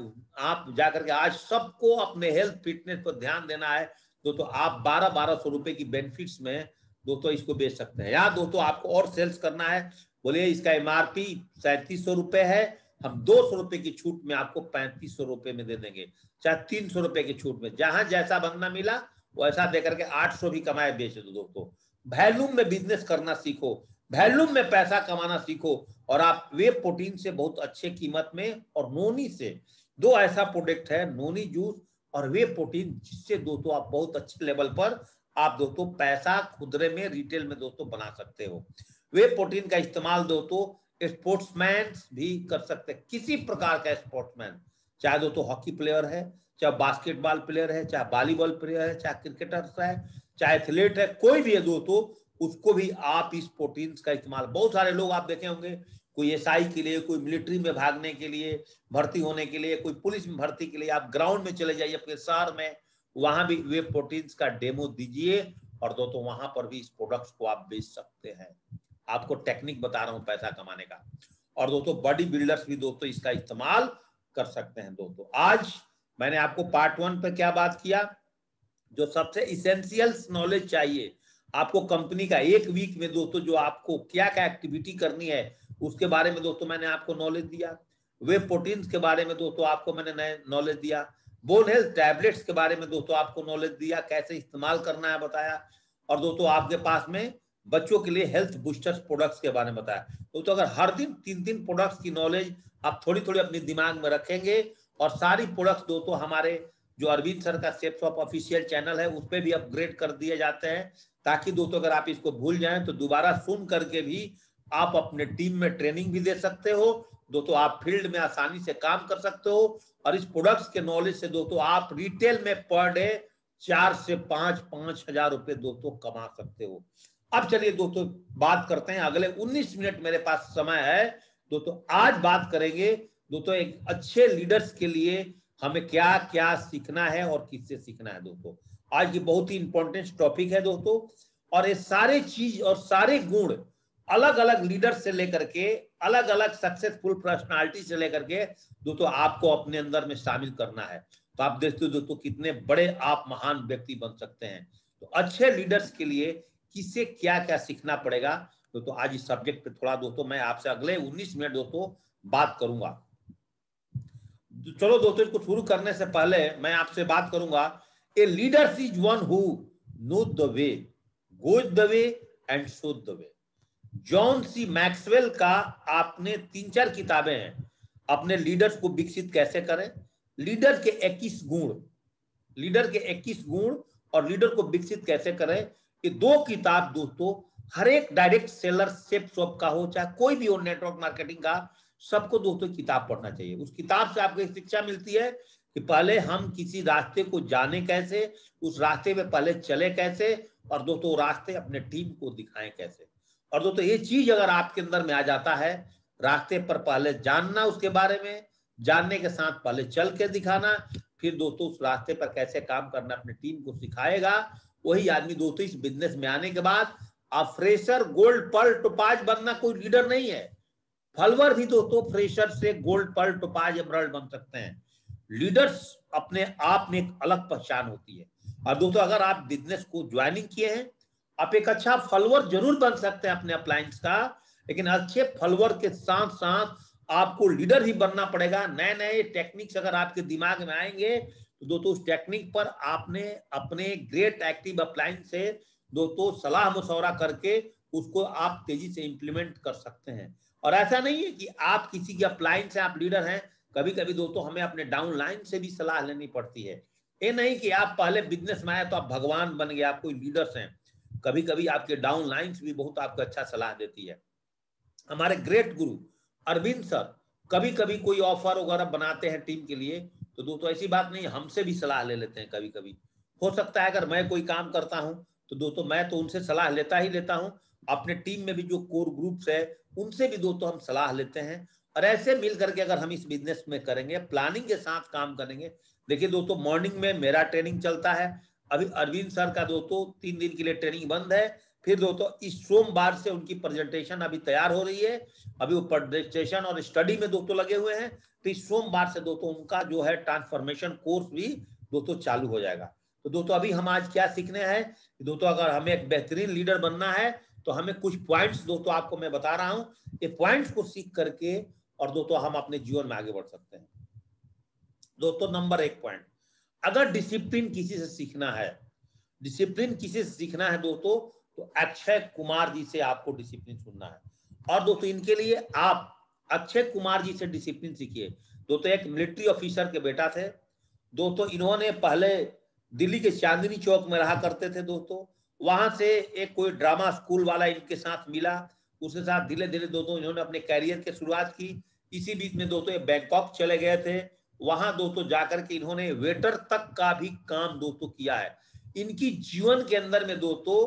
S1: जाकर के, आज सबको अपने हेल्थ फिटनेस पर ध्यान देना है दोस्तों, आप 1200 रुपए की बेनिफिट्स में दोस्तों इसको बेच सकते हैं। या दोस्तों आपको और सेल्स करना है, बोलिए इसका MRP 3700 रुपए है, हम 200 रुपए की छूट में आपको 3500 रुपए में दे देंगे, चाहे 300 रुपए की छूट में, जहां जैसा बंदा मिला वैसा देकर के 800 भी कमाए बेच दो दोस्तों। वैल्यूम में बिजनेस करना सीखो, वैल्यूम में पैसा कमाना सीखो, और आप वे प्रोटीन से बहुत अच्छे कीमत में और नोनी से, 2 ऐसा प्रोडक्ट है, नोनी जूस और वे प्रोटीन, जिससे दोस्तों आप बहुत अच्छे लेवल पर आप दोस्तों पैसा खुदरे में, रिटेल में दोस्तों बना सकते हो। वे प्रोटीन का इस्तेमाल दोस्तों स्पोर्ट्समैन भी कर सकते हैं, किसी प्रकार का स्पोर्ट्समैन, चाहे दोस्तों हॉकी प्लेयर है, चाहे बास्केटबॉल प्लेयर है, चाहे वॉलीबॉल प्लेयर है, चाहे क्रिकेटर है, चाहे एथलीट है, कोई भी है दोस्तों, उसको भी आप इस प्रोटीन का इस्तेमाल, बहुत सारे लोग आप देखे होंगे, कोई SI के लिए, कोई मिलिट्री में भागने के लिए, भर्ती होने के लिए, कोई पुलिस में भर्ती के लिए, आप ग्राउंड में चले जाइए अपने शहर में, वहां भी वे प्रोटीन का डेमो दीजिए और दोस्तों वहां पर भी इस प्रोडक्ट्स को आप बेच सकते हैं। आपको टेक्निक बता रहा हूं पैसा कमाने का। और दोस्तों बॉडी बिल्डर्स भी दोस्तों इसका इस्तेमाल कर सकते हैं। दोस्तों आज मैंने आपको पार्ट 1 पे क्या बात किया, जो सबसे इसेंशियल्स नॉलेज चाहिए आपको कंपनी का, 1 वीक में दोस्तों जो आपको क्या क्या एक्टिविटी करनी है उसके बारे में दोस्तों मैंने आपको नॉलेज दिया। वे प्रोटीन्स के बारे में दोस्तों आपको मैंने नॉलेज दिया। बोन हेल्थ टैबलेट्स के बारे में दोस्तों आपको नॉलेज दिया, कैसे इस्तेमाल करना है बताया। और दोस्तों आपके पास में बच्चों के लिए हेल्थ बूस्टर्स प्रोडक्ट्स के बारे में बताया। तो अगर हर दिन 3 प्रोडक्ट्स की नॉलेज आप थोड़ी थोड़ी अपने दिमाग में रखेंगे, और सारी प्रोडक्ट्स दोस्तों हमारे जो अरविंद सर का शेफ शॉप ऑफिशियल चैनल है उस पर भी अपग्रेड कर दिए जाते हैं, ताकि दोस्तों अगर आप इसको भूल जाएं तो दोबारा सुन करके भी आप अपने टीम में ट्रेनिंग भी दे सकते हो दोस्तों, आप फील्ड में आसानी से काम कर सकते हो, और इस प्रोडक्ट्स के नॉलेज से दोस्तों आप रिटेल में पर डे 4 से 5 हजार रुपए दोस्तों कमा सकते हो। अब चलिए दोस्तों बात करते हैं, अगले 19 मिनट मेरे पास समय है दोस्तों, आज बात करेंगे दोस्तों एक अच्छे लीडर्स के लिए हमें क्या क्या सीखना है और किससे सीखना है दोस्तों। आज की बहुत ही इंपॉर्टेंट टॉपिक है दोस्तों, और ये सारे चीज और सारे गुण अलग अलग लीडर से लेकर के अलग अलग सक्सेसफुल पर्सनालिटी से लेकर के दोस्तों आपको अपने अंदर में शामिल करना है। तो आप देखते हो दोस्तों कितने बड़े आप महान व्यक्ति बन सकते हैं। तो अच्छे लीडर्स के लिए किससे क्या क्या सीखना पड़ेगा दोस्तों, आज इस सब्जेक्ट पे थोड़ा दोस्तों मैं आपसे अगले 19 मिनट दोस्तों बात करूंगा। चलो दोस्तों, इसको शुरू करने से पहले मैं आपसे बात करूंगा, a leader is one who know the way, goes the way and show the way. John C Maxwell का आपने 3-4 किताबें हैं, अपने लीडर्स को विकसित कैसे करें, लीडर के 21 गुण, लीडर के 21 गुण और लीडर को विकसित कैसे करें, ये 2 किताब दोस्तों हर एक डायरेक्ट सेलर शेफ शॉप का हो चाहे कोई भी हो नेटवर्क मार्केटिंग का, सबको दोस्तों किताब पढ़ना चाहिए। उस किताब से आपको एक शिक्षा मिलती है कि पहले हम किसी रास्ते को जाने कैसे, उस रास्ते में पहले चले कैसे, और दोस्तों रास्ते अपने टीम को दिखाएं कैसे। और दोस्तों ये चीज अगर आपके अंदर में आ जाता है, रास्ते पर पहले जानना, उसके बारे में जानने के साथ पहले चल के दिखाना, फिर दोस्तों उस रास्ते पर कैसे काम करना अपने टीम को सिखाएगा, वही आदमी दोस्तों इस बिजनेस में आने के बाद आप फ्रेशर गोल्ड पर्ल टोपाज बनना कोई लीडर नहीं है। फॉलोअर भी दोस्तों फ्रेशर से गोल्ड पर्ल टोपाज एमराल्ड बन सकते हैं। लीडर्स अपने आप में एक अलग पहचान होती है। और दोस्तों अगर आप बिजनेस को ज्वाइनिंग किए हैं, आप एक अच्छा फॉलोअर जरूर बन सकते हैं अपने अपलायंस का, लेकिन अच्छे फॉलोअर के साथ साथ आपको लीडर भी बनना पड़ेगा। नए नए टेक्निक्स अगर आपके दिमाग में आएंगे तो दोस्तों उस टेक्निक पर आपने अपने ग्रेट एक्टिव अपलायंस से दोस्तों सलाह मशवरा करके उसको आप तेजी से इंप्लीमेंट कर सकते हैं। और ऐसा नहीं है कि आप किसी के अपलायंस से आप लीडर हैं, कभी कभी दोस्तों हमें अपने डाउन लाइन से भी सलाह लेनी पड़ती है। ये नहीं कि आप पहले बिजनेस में आए तो आप भगवान बन गए, आप कोई लीडर्स हैं, कभी कभी आपके डाउन लाइन्स भी बहुत आपको अच्छा सलाह देती है। हमारे ग्रेट गुरु अरविंद सर कभी कभी कोई ऑफर वगैरह बनाते हैं टीम के लिए, तो दोस्तों ऐसी बात नहीं, हमसे भी सलाह ले लेते हैं। कभी कभी हो सकता है अगर मैं कोई काम करता हूं तो दोस्तों मैं तो उनसे सलाह लेता ही लेता हूं, अपने टीम में भी जो कोर ग्रुप्स है उनसे भी दोस्तों हम सलाह लेते हैं। और ऐसे मिल करके अगर हम इस बिजनेस में करेंगे, प्लानिंग के साथ काम करेंगे। देखिए दोस्तों मॉर्निंग में मेरा ट्रेनिंग चलता है, अभी अरविंद सर का दोस्तों 3 दिन के लिए ट्रेनिंग बंद है, फिर दोस्तों इस सोमवार से उनकी प्रेजेंटेशन अभी तैयार हो रही है, अभी वो प्रेजेंटेशन और स्टडी में दोस्तों लगे हुए हैं। तो इस सोमवार से दोस्तों उनका जो है ट्रांसफॉर्मेशन कोर्स भी दोस्तों चालू हो जाएगा। तो दोस्तों अभी हम आज क्या सीखने हैं दोस्तों, अगर हमें एक बेहतरीन लीडर बनना है तो हमें कुछ पॉइंट्स दोस्तों आपको मैं बता रहा हूं, ये पॉइंट्स को सीख करके और दोस्तों हम अपने जीवन में आगे बढ़ सकते हैं। दोस्तों नंबर 1 पॉइंट, अगर डिसिप्लिन किसी से सीखना है, डिसिप्लिन किसी से सीखना है दोस्तों, तो अक्षय कुमार जी से आपको डिसिप्लिन सुनना है। और दोस्तों इनके लिए आप अक्षय कुमार जी से डिसिप्लिन सीखिए। दोस्तों एक मिलिट्री ऑफिसर के बेटा थे दोस्तों, इन्होंने पहले दिल्ली के चांदनी चौक में रहा करते थे दोस्तों, वहां से एक कोई ड्रामा स्कूल वाला इनके साथ मिला, उसके साथ धीरे धीरे दोस्तों इन्होंने अपने कैरियर की शुरुआत की। इसी बीच में दोस्तों ये बैंकॉक चले गए थे, वहां दोस्तों जाकर के इन्होंने वेटर तक का भी काम दोस्तों किया है। इनकी जीवन के अंदर में दोस्तों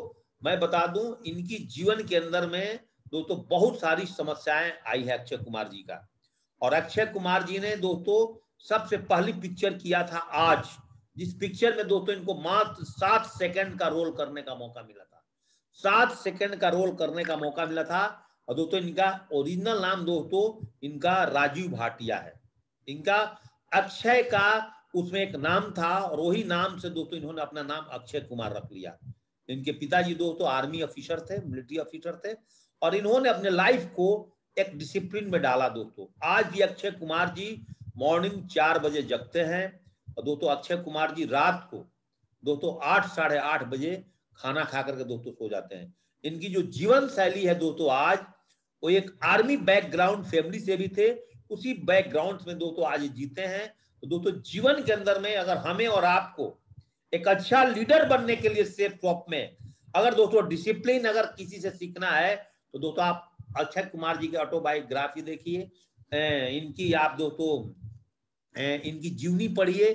S1: मैं बता दूं, इनकी जीवन के अंदर में दोस्तों बहुत सारी समस्याएं आई है अक्षय कुमार जी का। और अक्षय कुमार जी ने दोस्तों सबसे पहली पिक्चर किया था आज, जिस पिक्चर में दोस्तों इनको मात्र 7 सेकंड का रोल करने का मौका मिला था, 7 सेकंड का रोल करने का मौका मिला था। और दोस्तों इनका ओरिजिनल नाम दोस्तों इनका राजीव भाटिया है, इनका अक्षय का उसमें एक नाम था और वही नाम से दोस्तों इन्होंने अपना नाम अक्षय कुमार रख लिया। इनके पिताजी दोस्तों आर्मी ऑफिसर थे, मिलिट्री ऑफिसर थे, और इन्होंने अपने लाइफ को एक डिसिप्लिन में डाला दोस्तों। आज भी अक्षय कुमार जी मॉर्निंग 4 बजे जगते हैं, और दोस्तों अक्षय कुमार जी रात को दोस्तों 8 साढ़े 8 बजे खाना खा करके दोस्तों सो जाते हैं। इनकी जो जीवन शैली है दोस्तों आज, वो एक आर्मी बैकग्राउंड फैमिली से भी थे, उसी बैकग्राउंड में दोस्तों आज जीते हैं। तो दोस्तों जीवन के अंदर में अगर हमें और आपको एक अच्छा लीडर बनने के लिए सेफ शॉप में अगर दोस्तों डिसिप्लिन अगर किसी से सीखना है तो दोस्तों आप अक्षय कुमार जी की ऑटोबायोग्राफी देखिए, इनकी आप दोस्तों इनकी जीवनी पढ़िए,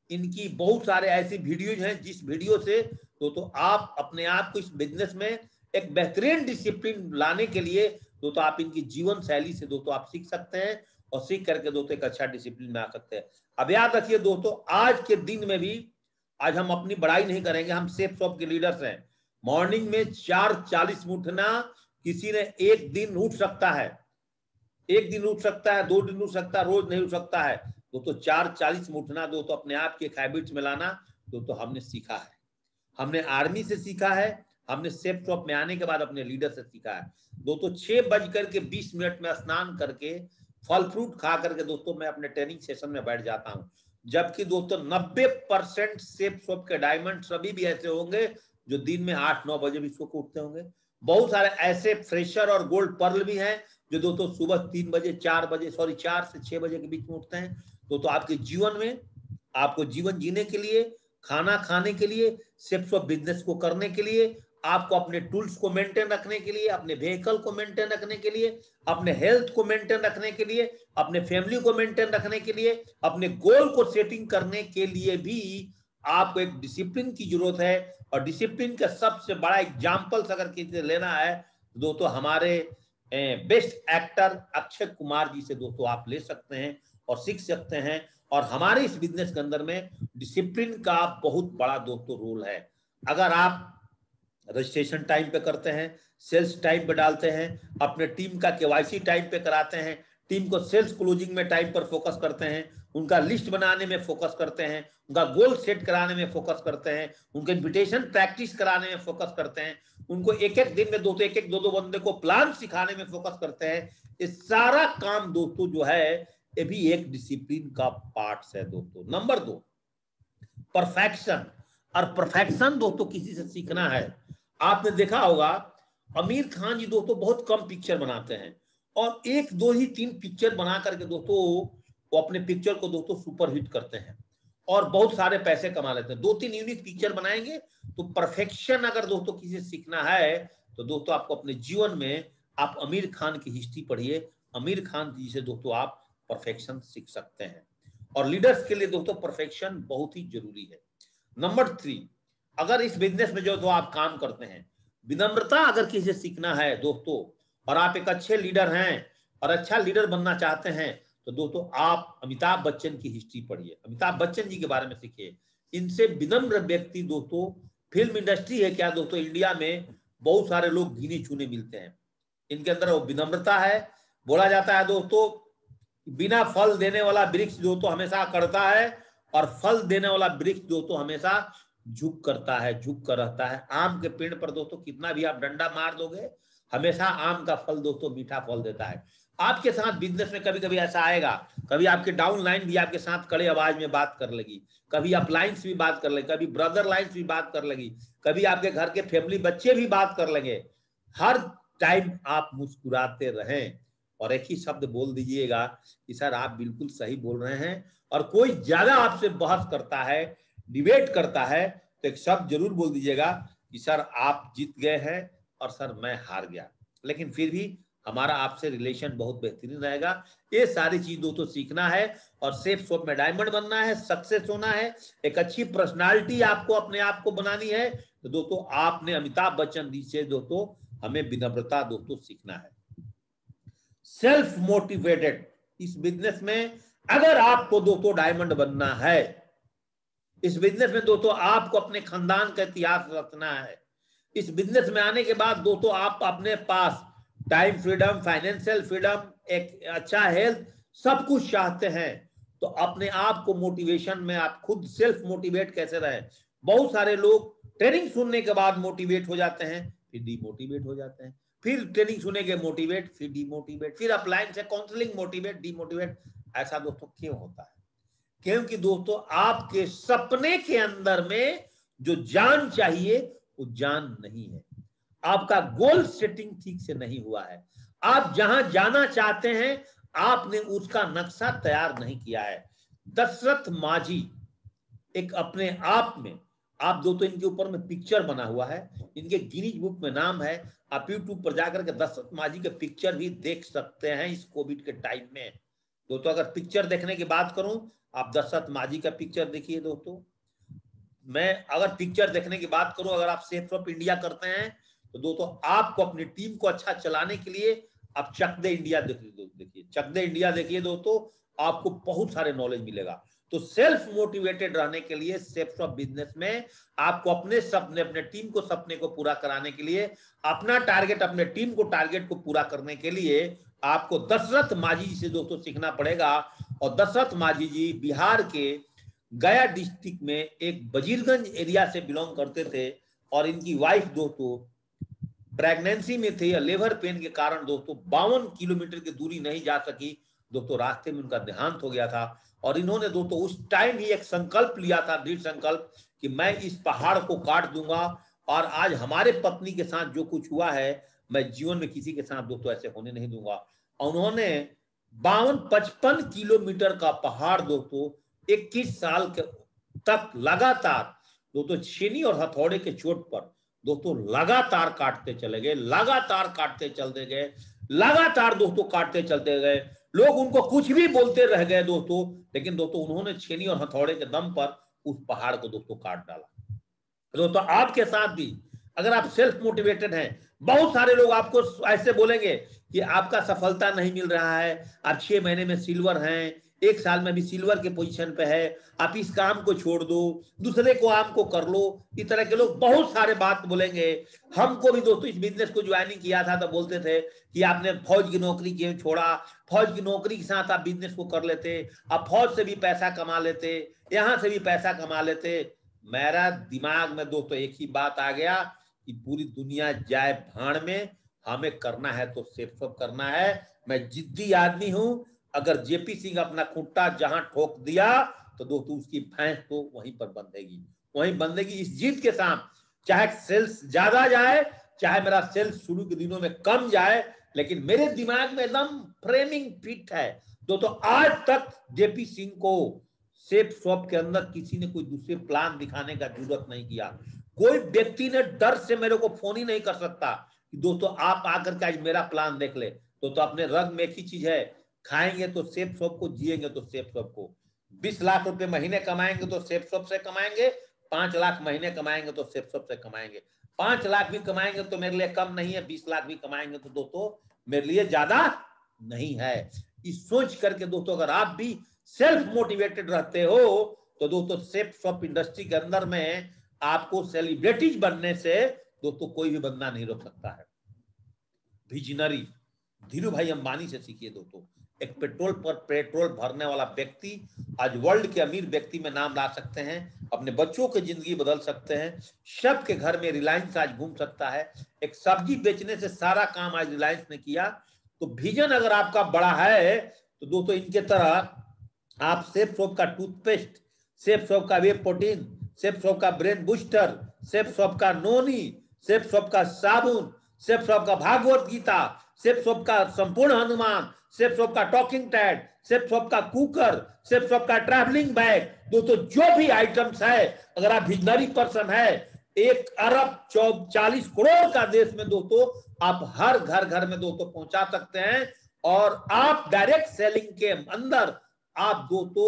S1: इनकी बहुत सारे ऐसी वीडियोज हैं जिस वीडियो से दोस्तों आप अपने आप को इस बिजनेस में एक बेहतरीन डिसिप्लिन लाने के लिए दोस्तों आप इनकी जीवन शैली से दोस्तों आप सीख सकते हैं और सीख करके दोस्तों एक अच्छा डिसिप्लिन में आ सकते हैं। अब याद रखिए दोस्तों, आज के दिन में भी आज हम अपनी बड़ाई नहीं करेंगे, हम सेफ शॉप के लीडर्स हैं। मॉर्निंग में 4:40 में उठना, किसी ने एक दिन उठ सकता है, एक दिन उठ सकता है, 2 दिन उठ सकता है, रोज नहीं उठ सकता है। दोस्तों 4:40 में उठना दोस्तों अपने आप के हैबिट्स में लाना दोस्तों हमने सीखा है, हमने आर्मी से सीखा है, हमने सेफ शॉप में आने के बाद अपने लीडर से सीखा है। दोस्तों 6:20 में स्नान करके फल फ्रूट खा करके दोस्तों मैं अपने ट्रेनिंग सेशन में बैठ जाता हूं। जबकि दोस्तों 90% सेफ शॉप के डायमंड सभी भी ऐसे होंगे जो दिन में 8-9 बजे भी सो के उठते होंगे। बहुत सारे ऐसे फ्रेशर और गोल्ड पर्ल भी हैं जो दोस्तों सुबह 3 बजे 4 से 6 बजे के बीच में उठते हैं। दोस्तों आपके जीवन में आपको जीवन जीने के लिए, खाना खाने के लिए, सेफ शॉप बिजनेस को करने के लिए, आपको अपने टूल्स को मेंटेन रखने के लिए, अपने व्हीकल को मेंटेन रखने के लिए, अपने हेल्थ को मेंटेन रखने के लिए, अपने फैमिली को मेंटेन रखने के लिए, अपने गोल को सेटिंग करने के लिए भी आपको एक डिसिप्लिन की जरूरत है। और डिसिप्लिन का सबसे बड़ा एग्जाम्पल्स अगर किसी लेना है दोस्तों हमारे बेस्ट एक्टर अक्षय कुमार जी से दोस्तों आप ले सकते हैं और सीख सकते हैं। और हमारे इस बिजनेस के अंदर में डिसिप्लिन का बहुत बड़ा दोस्तों रोल है। अगर आप रजिस्ट्रेशन टाइम पे करते हैं, सेल्स टाइम पे डालते हैं, अपने टीम का केवाईसी टाइम पे कराते हैं, टीम को सेल्स क्लोजिंग में टाइम पर फोकस करते हैं, उनका लिस्ट बनाने में फोकस करते हैं, उनका गोल सेट कराने में फोकस करते हैं, उनके इन्विटेशन प्रैक्टिस कराने में फोकस करते हैं, उनको एक दिन में एक दो बंदे को प्लान सिखाने में फोकस करते हैं। ये सारा काम दोस्तों जो है ये भी एक डिसिप्लिन का पार्ट है दोस्तों। Number 2 perfection. और परफेक्शन दोस्तों किसी से सीखना है। आपने देखा होगा आमिर खान जी दोस्तों बहुत कम पिक्चर बनाते हैं और 1, 2 ही 3 पिक्चर बना करके दोस्तों वो अपने पिक्चर को दोस्तों सुपर हिट करते हैं और बहुत सारे पैसे कमा लेते हैं। 2-3 यूनिक पिक्चर बनाएंगे तो परफेक्शन अगर दोस्तों किसी से सीखना है तो दोस्तों आपको अपने जीवन में आप आमिर खान की हिस्ट्री पढ़िए, आमिर खान जी से दोस्तों आप परफेक्शन सीख सकते हैं। और लीडर्स के लिए दोस्तों परफेक्शन बहुत ही जरूरी है। नंबर 3, अगर इस बिजनेस में जो आप काम करते हैं, विनम्रता अगर किसी से सीखना है दोस्तों और आप एक अच्छे लीडर हैं और अच्छा लीडर बनना चाहते हैं तो दोस्तों आप अमिताभ बच्चन की हिस्ट्री पढ़िए, अमिताभ बच्चन जी के बारे में सीखिए। इनसे विनम्र व्यक्ति दोस्तों फिल्म इंडस्ट्री है क्या दोस्तों, इंडिया में बहुत सारे लोग गिने चुने मिलते हैं, इनके अंदर वो विनम्रता है। बोला जाता है दोस्तों बिना फल देने वाला वृक्ष दोस्तों हमेशा करता है और फल देने वाला वृक्ष दोस्तों हमेशा झुक करता है, झुक कर रहता है। आम के पेड़ पर दोस्तों कितना भी आप डंडा मार दोगे हमेशा आम का फल दोस्तों मीठा फल देता है। आपके साथ बिजनेस में कभी कभी ऐसा आएगा, कभी आपके डाउन लाइन भी आपके साथ कड़े आवाज में बात कर लेगी, कभी अप लाइन्स भी बात कर लेगी, कभी ब्रदर लाइन्स भी बात कर लेगी, कभी आपके घर के फैमिली बच्चे भी बात कर लेंगे। हर टाइम आप मुस्कुराते रहें और एक ही शब्द बोल दीजिएगा कि सर आप बिल्कुल सही बोल रहे हैं। और कोई ज्यादा आपसे बहस करता है, डिबेट करता है तो एक शब्द जरूर बोल दीजिएगा कि सर आप जीत गए हैं और सर मैं हार गया, लेकिन फिर भी हमारा आपसे रिलेशन बहुत बेहतरीन रहेगा। ये सारी चीज दोस्तों सीखना है और सेफ शॉप में डायमंड बनना है, सक्सेस होना है, एक अच्छी पर्सनालिटी आपको अपने आप को बनानी है। तो दोस्तों आपने अमिताभ बच्चन जी से दोस्तों हमें विनम्रता दोस्तों सीखना है। सेल्फ मोटिवेटेड, इस बिजनेस में अगर आपको दोस्तों डायमंड बनना है, इस बिजनेस में दोस्तों आपको अपने खानदान का इतिहास रखना है, इस बिजनेस में आने के बाद दोस्तों आप अपने पास टाइम फ्रीडम, फाइनेंशियल फ्रीडम, एक अच्छा हेल्थ, सब कुछ चाहते हैं तो अपने आप को मोटिवेशन में आप खुद सेल्फ मोटिवेट कैसे रहे। बहुत सारे लोग ट्रेनिंग सुनने के बाद मोटिवेट हो जाते हैं फिर डिमोटिवेट हो जाते हैं, फिर ट्रेनिंग सुनेंगे मोटिवेट, फिर डिमोटिवेट, फिर अपलाइन से काउंसलिंग मोटिवेट, डिमोटिवेट। ऐसा दोस्तों क्यों होता है? क्योंकि दोस्तों आपके सपने के अंदर में जो जान चाहिए वो जान नहीं है। आपका गोल सेटिंग ठीक से नहीं हुआ है। आप जहां जाना चाहते हैं आपने उसका नक्शा तैयार नहीं किया है। दशरथ माझी एक अपने आप में, आप दोस्तों इनके ऊपर में पिक्चर बना हुआ है, इनके गिनीज बुक में नाम है। आप यूट्यूब पर जाकर के दशरथ माझी के पिक्चर भी देख सकते हैं इस कोविड के टाइम में। दोस्तों अगर पिक्चर देखने की बात करूं, आप दशरथ माझी का पिक्चर देखिए दोस्तों। मैं अगर पिक्चर देखने की बात करूं, अगर आप सेफ ऑफ इंडिया करते हैं तो दोस्तों आपको अपनी टीम को अच्छा चलाने के लिए आप चक दे इंडिया देखिए, चक दे इंडिया देखिए दोस्तों, आपको बहुत सारे नॉलेज मिलेगा। तो सेल्फ मोटिवेटेड रहने के लिए सेफ ऑफ बिजनेस में आपको अपने सपने, अपने टीम को सपने को पूरा कराने के लिए, अपना टारगेट, अपने टीम को टारगेट को पूरा करने के लिए आपको दशरथ माझी जी से दोस्तों सीखना पड़ेगा। और दशरथ माझी जी बिहार के गया डिस्ट्रिक्ट में एक वजीरगंज एरिया से बिलोंग करते थे और इनकी वाइफ दोस्तों प्रेगनेंसी में थे या लेबर पेन के कारण दोस्तों 52 किलोमीटर की दूरी नहीं जा सकी दोस्तों, रास्ते में उनका देहांत हो गया था। और इन्होंने दोस्तों उस टाइम ही एक संकल्प लिया था, दृढ़ संकल्प, कि मैं इस पहाड़ को काट दूंगा। और आज हमारे पत्नी के साथ जो कुछ हुआ है मैं जीवन में किसी के साथ दोस्तों ऐसे होने नहीं दूंगा। उन्होंने 52-55 किलोमीटर का पहाड़ दोस्तों 21 साल के तक लगातार दोस्तों छेनी और हथौड़े के चोट पर दोस्तों लगातार काटते चले गए, लगातार काटते चलते गए, लगातार दोस्तों काटते चलते गए। लोग उनको कुछ भी बोलते रह गए दोस्तों, लेकिन दोस्तों उन्होंने छेनी और हथौड़े के दम पर उस पहाड़ को दोस्तों काट डाला। दोस्तों आपके साथ भी अगर आप सेल्फ मोटिवेटेड हैं, बहुत सारे लोग आपको ऐसे बोलेंगे कि आपका सफलता नहीं मिल रहा है, आप 6 महीने में सिल्वर हैं, 1 साल में भी सिल्वर के पोजीशन पे है, आप इस काम को छोड़ दो, दूसरे को काम को कर लो। इस तरह के लोग बहुत सारे बात बोलेंगे। हमको भी दोस्तों इस बिजनेस को ज्वाइनिंग किया था तो बोलते थे कि आपने फौज की नौकरी क्यों छोड़ा, फौज की नौकरी के साथ आप बिजनेस को कर लेते, आप फौज से भी पैसा कमा लेते, यहां से भी पैसा कमा लेते। मेरा दिमाग में दोस्तों एक ही बात आ गया कि पूरी दुनिया जाए भाड़ में, हमें करना है तो सेफ करना है। मैं जिद्दी आदमी हूं, अगर जेपी सिंह अपना खुट्टा जहां ठोक दिया तो दोस्तों उसकी भैंस तो वहीं पर बंधेगी, वहीं बंधेगी। इस जीत के साथ चाहे सेल्स ज्यादा जाए, चाहे मेरा सेल्स शुरू के दिनों में कम जाए, लेकिन मेरे दिमाग में एकदम फ्रेमिंग फिट है दोस्तों। आज तक जेपी सिंह को सेफ शॉप के अंदर किसी ने कोई दूसरे प्लान दिखाने का जरूरत नहीं किया। कोई व्यक्ति ने डर से मेरे को फोन ही नहीं कर सकता कि दोस्तों आप आकर के आज मेरा प्लान देख ले। तो अपने रग में एक ही चीज है, खाएंगे तो सेफ शॉप को, जिएंगे तो सेफ शॉप को। 20 लाख रुपए महीने कमाएंगे तो सेफ शॉप से कमाएंगे, 5 लाख महीने कमाएंगे तो सेफ शॉप से कमाएंगे। 5 लाख भी कमाएंगे तो मेरे लिए कम नहीं है, 20 लाख भी कमाएंगे तो दोस्तों मेरे लिए ज्यादा नहीं है। इस सोच करके दोस्तों अगर आप भी सेल्फ मोटिवेटेड रहते हो तो दोस्तों सेफ शॉप इंडस्ट्री के अंदर में आपको सेलिब्रिटीज बनने से दोस्तों कोई भी बंदा नहीं रोक सकता है। विजनरी धीरू भाई अंबानी से सीखिए दोस्तों। एक पेट्रोल भरने वाला व्यक्ति आज वर्ल्ड के अमीर व्यक्ति में नाम ला सकते हैं, अपने बच्चों की जिंदगी बदल सकते हैं, सबके घर में रिलायंस आज घूम सकता है। एक सब्जी बेचने से सारा काम आज रिलायंस ने किया। तो विजन अगर आपका बड़ा है तो दोस्तों इनके तरह आप सेफ शॉप का टूथपेस्ट, सेफ शॉप का वे प्रोटीन, सेफ शॉप का ब्रेन बूस्टर, सेफ शॉप का नोनी, सेफ शॉप का साबुन, सेफ शॉप का भागवत गीता, सेफ शॉप का संपूर्ण हनुमान, सेफ शॉप का टॉकिंग टैड, सेफ शॉप का कुकर, सेफ शॉप का ट्रैवलिंग बैग, दोस्तों जो भी आइटम्स है, अगर आप विजनरी पर्सन है, 1 अरब 40 करोड़ का देश में दोस्तों आप हर घर में दोस्तों पहुंचा सकते हैं। और आप डायरेक्ट सेलिंग के अंदर आप दोस्तों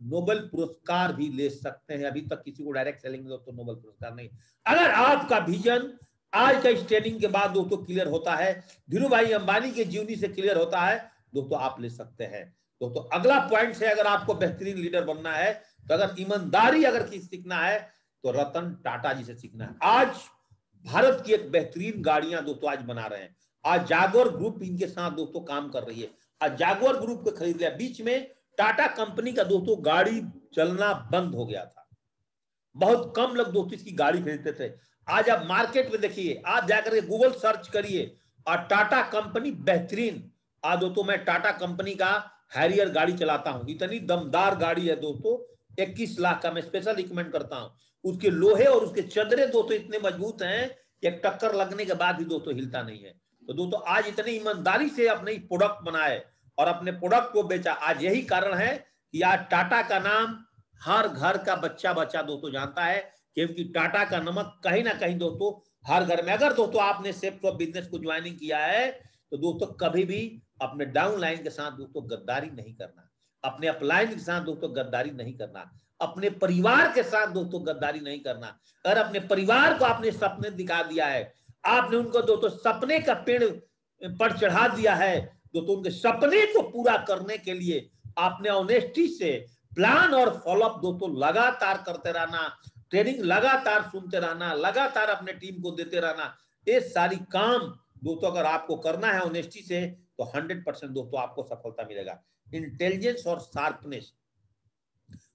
S1: नोबेल पुरस्कार भी ले सकते हैं। अभी तक किसी को डायरेक्ट सेलिंग में दोस्तों नोबेल पुरस्कार नहीं। अगर आपका विजन आज का इस ट्रेनिंग के बाद दोस्तों क्लियर होता है, धीरू भाई अंबानी के जीवनी से क्लियर होता है दोस्तों, आप ले सकते हैं। दोस्तों अगला पॉइंट है, अगर आपको बेहतरीन लीडर बनना है तो अगर ईमानदारी अगर किसी सीखना है तो रतन टाटा जी से सीखना है। आज भारत की एक बेहतरीन गाड़ियां दोस्तों आज बना रहे हैं। आज जागुआर ग्रुप इनके साथ दोस्तों काम कर रही है। आज जागुआर ग्रुप को खरीद लिया। बीच में टाटा कंपनी का दोस्तों गाड़ी चलना बंद हो गया था, बहुत कम लोग दोस्तों इसकी गाड़ी खरीदते थे। आज आप मार्केट में देखिए, आप जाकर के गूगल सर्च करिए और टाटा कंपनी बेहतरीन। आज दोस्तों मैं टाटा कंपनी का हैरियर गाड़ी चलाता हूं, इतनी दमदार गाड़ी है दोस्तों, 21 लाख का मैं स्पेशल रिकमेंड करता हूं। उसके लोहे और उसके चदरे दोस्तों इतने मजबूत हैं एक टक्कर लगने के बाद भी दोस्तों हिलता नहीं है। तो दोस्तों आज इतनी ईमानदारी से अपने प्रोडक्ट बनाए और अपने प्रोडक्ट को बेचा, आज यही कारण है कि आज टाटा का नाम हर घर का बच्चा दोस्तों जानता है, क्योंकि टाटा का नमक कहीं ना कहीं दोस्तों हर घर में। अगर दोस्तों आपने सेफ्ट ऑफ बिजनेस को ज्वाइनिंग किया है तो दोस्तों कभी भी अपने डाउन लाइन के साथ दोस्तों गद्दारी नहीं करना, अपने अपलाइन के साथ दोस्तों गद्दारी नहीं करना, अपने परिवार के साथ दोस्तों गद्दारी नहीं करना। अगर अपने परिवार को आपने सपने दिखा दिया है, आपने उनको दोस्तों सपने का पेड़ पर चढ़ा दिया है, दोस्तों उनके सपने को पूरा करने के लिए आपने ऑनेस्टी से प्लान और फॉलोअप दोस्तों लगातार करते रहना, ट्रेनिंग लगातार सुनते रहना, लगातार अपने टीम को देते रहना। ये सारी काम दोस्तों अगर आपको करना है ऑनेस्टी से तो 100% दोस्तों आपको सफलता मिलेगा। इंटेलिजेंस और शार्पनेस,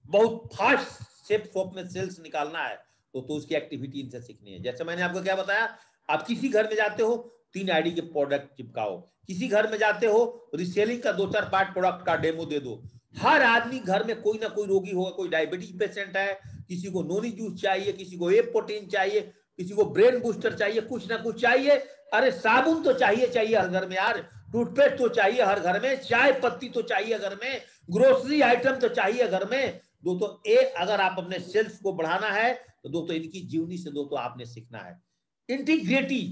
S1: बहुत फास्ट सेफ शॉप में सेल्स निकालना है तो उसकी एक्टिविटी इनसे सीखनी है। जैसे मैंने आपको क्या बताया, आप किसी घर में जाते हो 3 आईडी के प्रोडक्ट चिपकाओ, किसी घर में जाते हो रिसेलिंग का 2-4 पार्ट प्रोडक्ट का डेमो दे दो। हर आदमी घर में कोई ना कोई रोगी होगा, कोई डायबिटीज पेशेंट है, किसी को नोनी जूस चाहिए, किसी को ए प्रोटीन चाहिए, किसी को ब्रेन बूस्टर चाहिए, कुछ ना कुछ चाहिए। अरे साबुन तो चाहिए हर घर में यार, टूथपेस्ट तो चाहिए हर घर में, चाय पत्ती तो चाहिए घर में, ग्रोसरी आइटम तो चाहिए घर में। दोस्तों ये अगर आप अपने सेल्स को बढ़ाना है तो दोस्तों इनकी जीवनी से दोस्तों आपने सीखना है। इंटीग्रिटी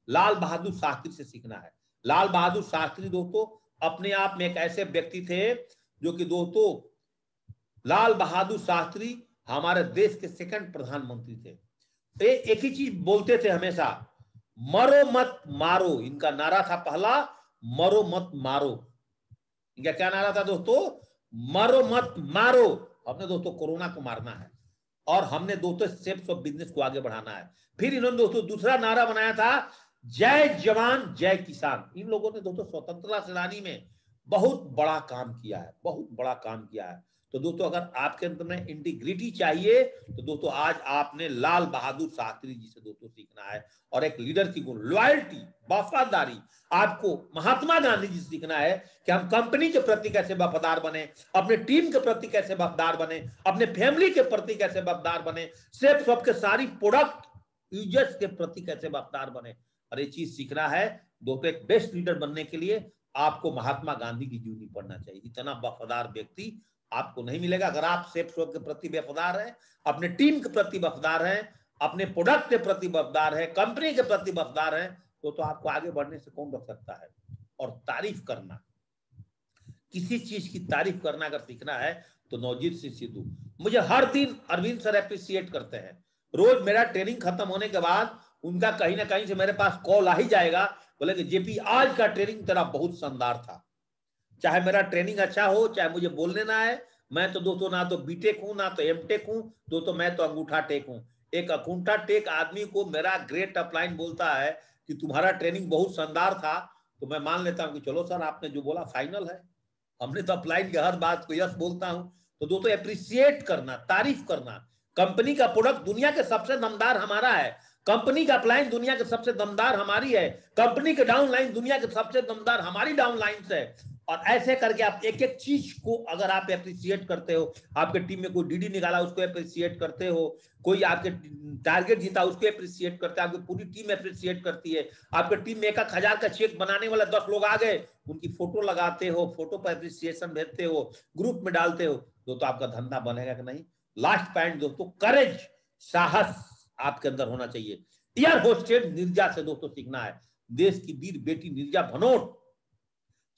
S1: लाल बहादुर शास्त्री से सीखना है। लाल बहादुर शास्त्री दोस्तों अपने आप में एक ऐसे व्यक्ति थे जो कि दोस्तों लाल बहादुर शास्त्री हमारे देश के 2nd प्रधानमंत्री थे। एक ही चीज बोलते थे हमेशा, मरो मत मारो। इनका नारा था पहला, मरो मत मारो। इनका क्या नारा था दोस्तों? मरो मत मारो। हमने दोस्तों कोरोना को मारना है और हमने दोस्तों सेफ्ट ऑफ बिजनेस को आगे बढ़ाना है। फिर इन्होंने दोस्तों दूसरा नारा बनाया था, जय जवान जय किसान। इन लोगों ने दोस्तों स्वतंत्रता सेनानी में बहुत बड़ा काम किया है, बहुत बड़ा काम किया है। तो दोस्तों अगर आपके अंदर में इंटीग्रिटी चाहिए तो दोस्तों आज आपने लाल बहादुर शास्त्री जी से दोस्तों सीखना है। और एक लीडर की गुण, लॉयल्टी, वफादारी, आपको महात्मा गांधी जी से सीखना है कि हम कंपनी के प्रति कैसे वफादार बने, अपने टीम के प्रति कैसे वफादार बने, अपने फैमिली के प्रति कैसे वफादार बने, सेफ शॉप के सारी प्रोडक्ट यूजर्स के प्रति कैसे वफादार बने। और ये चीज सीखना है दोस्तों। एक बेस्ट लीडर बनने के लिए आपको महात्मा गांधी की जीवनी पढ़ना चाहिए। इतना वफादार व्यक्ति आपको नहीं मिलेगा। अगर आप सेफ शॉप के प्रति वफादार हैं, अपने टीम के प्रति वफादार हैं, अपने प्रोडक्ट के प्रति वफादार हैं, कंपनी के प्रति वफादार हैं, तो आपको आगे बढ़ने से कौन रोक सकता है। और तारीफ करना, किसी चीज की तारीफ करना अगर सीखना है तो नवजीत सिंह सिद्धू, मुझे हर दिन अरविंद सर अप्रिशिएट करते हैं। रोज मेरा ट्रेनिंग खत्म होने के बाद उनका कहीं ना कहीं से मेरे पास कॉल आ ही जाएगा, बोले कि जेपी आज का ट्रेनिंग तेरा बहुत शानदार था। चाहे मेरा ट्रेनिंग अच्छा हो, चाहे मुझे बोलने ना है, मैं तो दोस्तों ना तो बीटेक हूं ना तो एमटेक हूं, दोस्तों मैं तो अंगूठा टेक हूं। एक अंगूठा टेक आदमी को मेरा ग्रेट अपलाइन बोलता है कि तुम्हारा ट्रेनिंग बहुत शानदार था, तो मैं मान लेता हूं कि चलो सर आपने जो बोला फाइनल है। हमने तो अपलाइन की हर बात को यस बोलता हूं। तो दोस्तों अप्रिशिएट करना, तारीफ करना। कंपनी का प्रोडक्ट दुनिया के सबसे दमदार हमारा है, कंपनी का अपलाइन दुनिया के सबसे दमदार हमारी है, कंपनी के डाउन लाइन दुनिया के सबसे दमदार हमारी डाउन लाइन है। और ऐसे करके आप एक एक चीज को अगर आप अप्रिशिएट करते हो, आपके टीम में कोई डीडी निकाला उसको अप्रिशिएट करते हो, कोई आपके टारगेट जीता उसको अप्रिशिएट करते हो, आपकी पूरी टीम अप्रिशिएट करती है। आपके टीम में 1,000 का चेक बनाने वाला 10 लोग आ गए, उनकी फोटो लगाते हो, फोटो पर अप्रिसिएशन भेजते हो, ग्रुप में डालते हो, तो आपका धंधा बनेगा कि नहीं। लास्ट पॉइंट दोस्तों, करेज, साहस आपके अंदर होना चाहिए। एयर होस्टेस नीरजा से दोस्तों सीखना है। देश की वीर बेटी नीरजा भनोट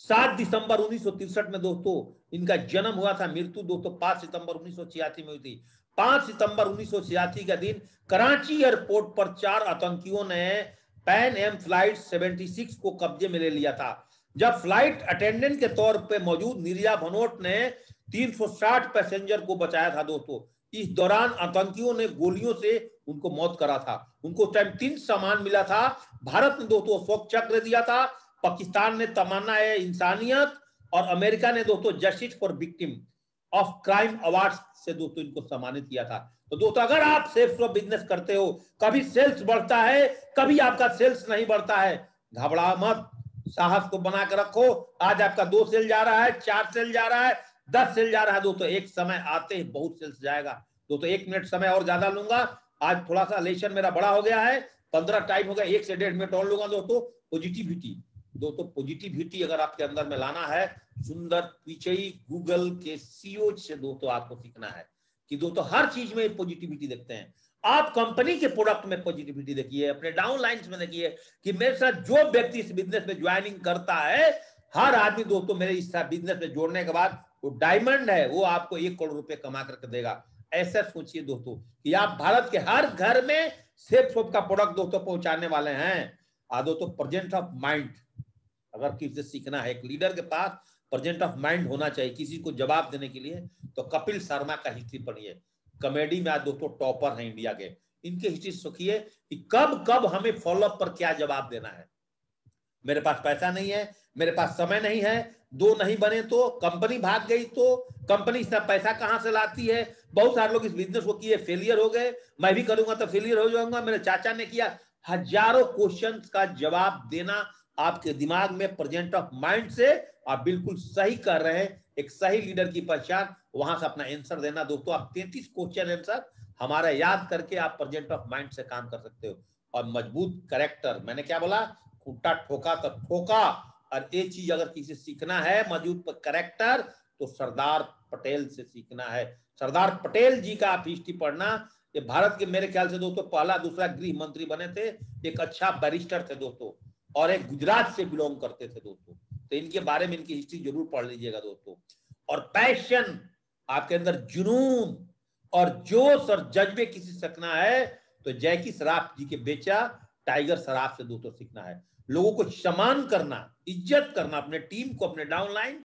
S1: 7 दिसंबर 1963 में दोस्तों इनका जन्म हुआ था। मृत्यु दोस्तों 5 सितंबर 1986 में हुई थी। 5 सितंबर 1986 का दिन कराची एयरपोर्ट पर 4 आतंकियों ने पैन एम फ्लाइट 76 को कब्जे में ले लिया था। जब फ्लाइट अटेंडेंट के तौर पे मौजूद नीरजा भनोट ने 360 पैसेंजर को बचाया था दोस्तों। इस दौरान आतंकियों ने गोलियों से उनको मौत करा था। उनको टाइम 3 सम्मान मिला था। भारत ने दोस्तों अशोक चक्र दिया था, पाकिस्तान ने तमन्ना ए इंसानियत और अमेरिका ने दोस्तों justice for victim of crime award से दोस्तों इनको सम्मानित किया था। तो दोस्तों अगर आप सेल्स ऑफ बिजनेस करते हो, कभी सेल्स बढ़ता है, कभी आपका सेल्स नहीं बढ़ता है, घबरा मत, साहस को बना कर रखो। आज आपका 2 सेल जा रहा है, 4 सेल जा रहा है, 10 सेल जा रहा है दोस्तों, एक समय आते ही बहुत सेल्स जाएगा। दोस्तों 1 मिनट समय और ज्यादा लूंगा, आज थोड़ा सा लेशन मेरा बड़ा हो गया है। 15 टाइम हो गया, 1 से 1.5 मिनट और लूंगा दोस्तों। दोस्तों पॉजिटिविटी अगर आपके अंदर में लाना है, सुंदर पिचई गूगल के सीईओ से दोस्तों आपको सीखना है कि दोस्तों हर चीज में पॉजिटिविटी देखते हैं। आप कंपनी के प्रोडक्ट में पॉजिटिविटी देखिए, अपने डाउनलाइंस में देखिए कि मेरे साथ जो व्यक्ति इस बिजनेस में ज्वाइनिंग करता है, हर आदमी दोस्तों मेरे इस बिजनेस में जोड़ने के बाद वो डायमंड है, वो आपको 1 करोड़ रुपए कमा करके देगा। ऐसा सोचिए दोस्तों कि आप भारत के हर घर में सेफ सोप का प्रोडक्ट दोस्तों पहुंचाने वाले हैं। दोस्तों प्रेजेंट ऑफ माइंड अगर किसी से सीखना है, एक लीडर के पास प्रेजेंट ऑफ माइंड होना चाहिए किसी को जवाब देने के लिए, तो कपिल शर्मा का हिस्ट्री पढ़िए। कॉमेडी में आज दोस्तों टॉपर हैं इंडिया के, इनके हिस्ट्री सीखिए कि कब कब हमें फॉलोअप पर क्या जवाब देना है। मेरे पास पैसा नहीं है, मेरे पास समय नहीं है, 2 नहीं बने तो, कंपनी भाग गई तो, कंपनी इतना पैसा कहां से लाती है, बहुत सारे लोग इस बिजनेस को किए फेलियर हो गए, मैं भी करूंगा तो फेलियर हो जाऊंगा, मेरे चाचा ने किया। हजारों क्वेश्चंस का जवाब देना आपके दिमाग में प्रेजेंट ऑफ माइंड से आप बिल्कुल सही कर रहे हैं। एक सही लीडर की पहचान, वहां से अपना आंसर देना दोस्तों। आप 33 क्वेश्चन आंसर हमारा याद करके आप प्रेजेंट ऑफ माइंड से काम कर सकते हो। और मजबूत कैरेक्टर, मैंने क्या बोला, खूंटा ठोका तो ठोका। और ये चीज अगर किसी सीखना है मजबूत कैरेक्टर, तो सरदार पटेल से सीखना है। सरदार पटेल जी का आप हिस्ट्री पढ़ना, ये भारत के मेरे ख्याल से दोस्तों पहला दूसरा गृह मंत्री बने थे, एक अच्छा बैरिस्टर थे दोस्तों, और एक गुजरात से बिलोंग करते थे दोस्तों। तो इनके बारे में इनकी हिस्ट्री जरूर पढ़ लीजिएगा दोस्तों। और पैशन, आपके अंदर जुनून और जोश और जज्बे किसी से सीखना है तो जैकी श्रॉफ जी के बेचा टाइगर श्रॉफ से दोस्तों सीखना है। लोगों को सम्मान करना, इज्जत करना, अपने टीम को, अपने डाउनलाइन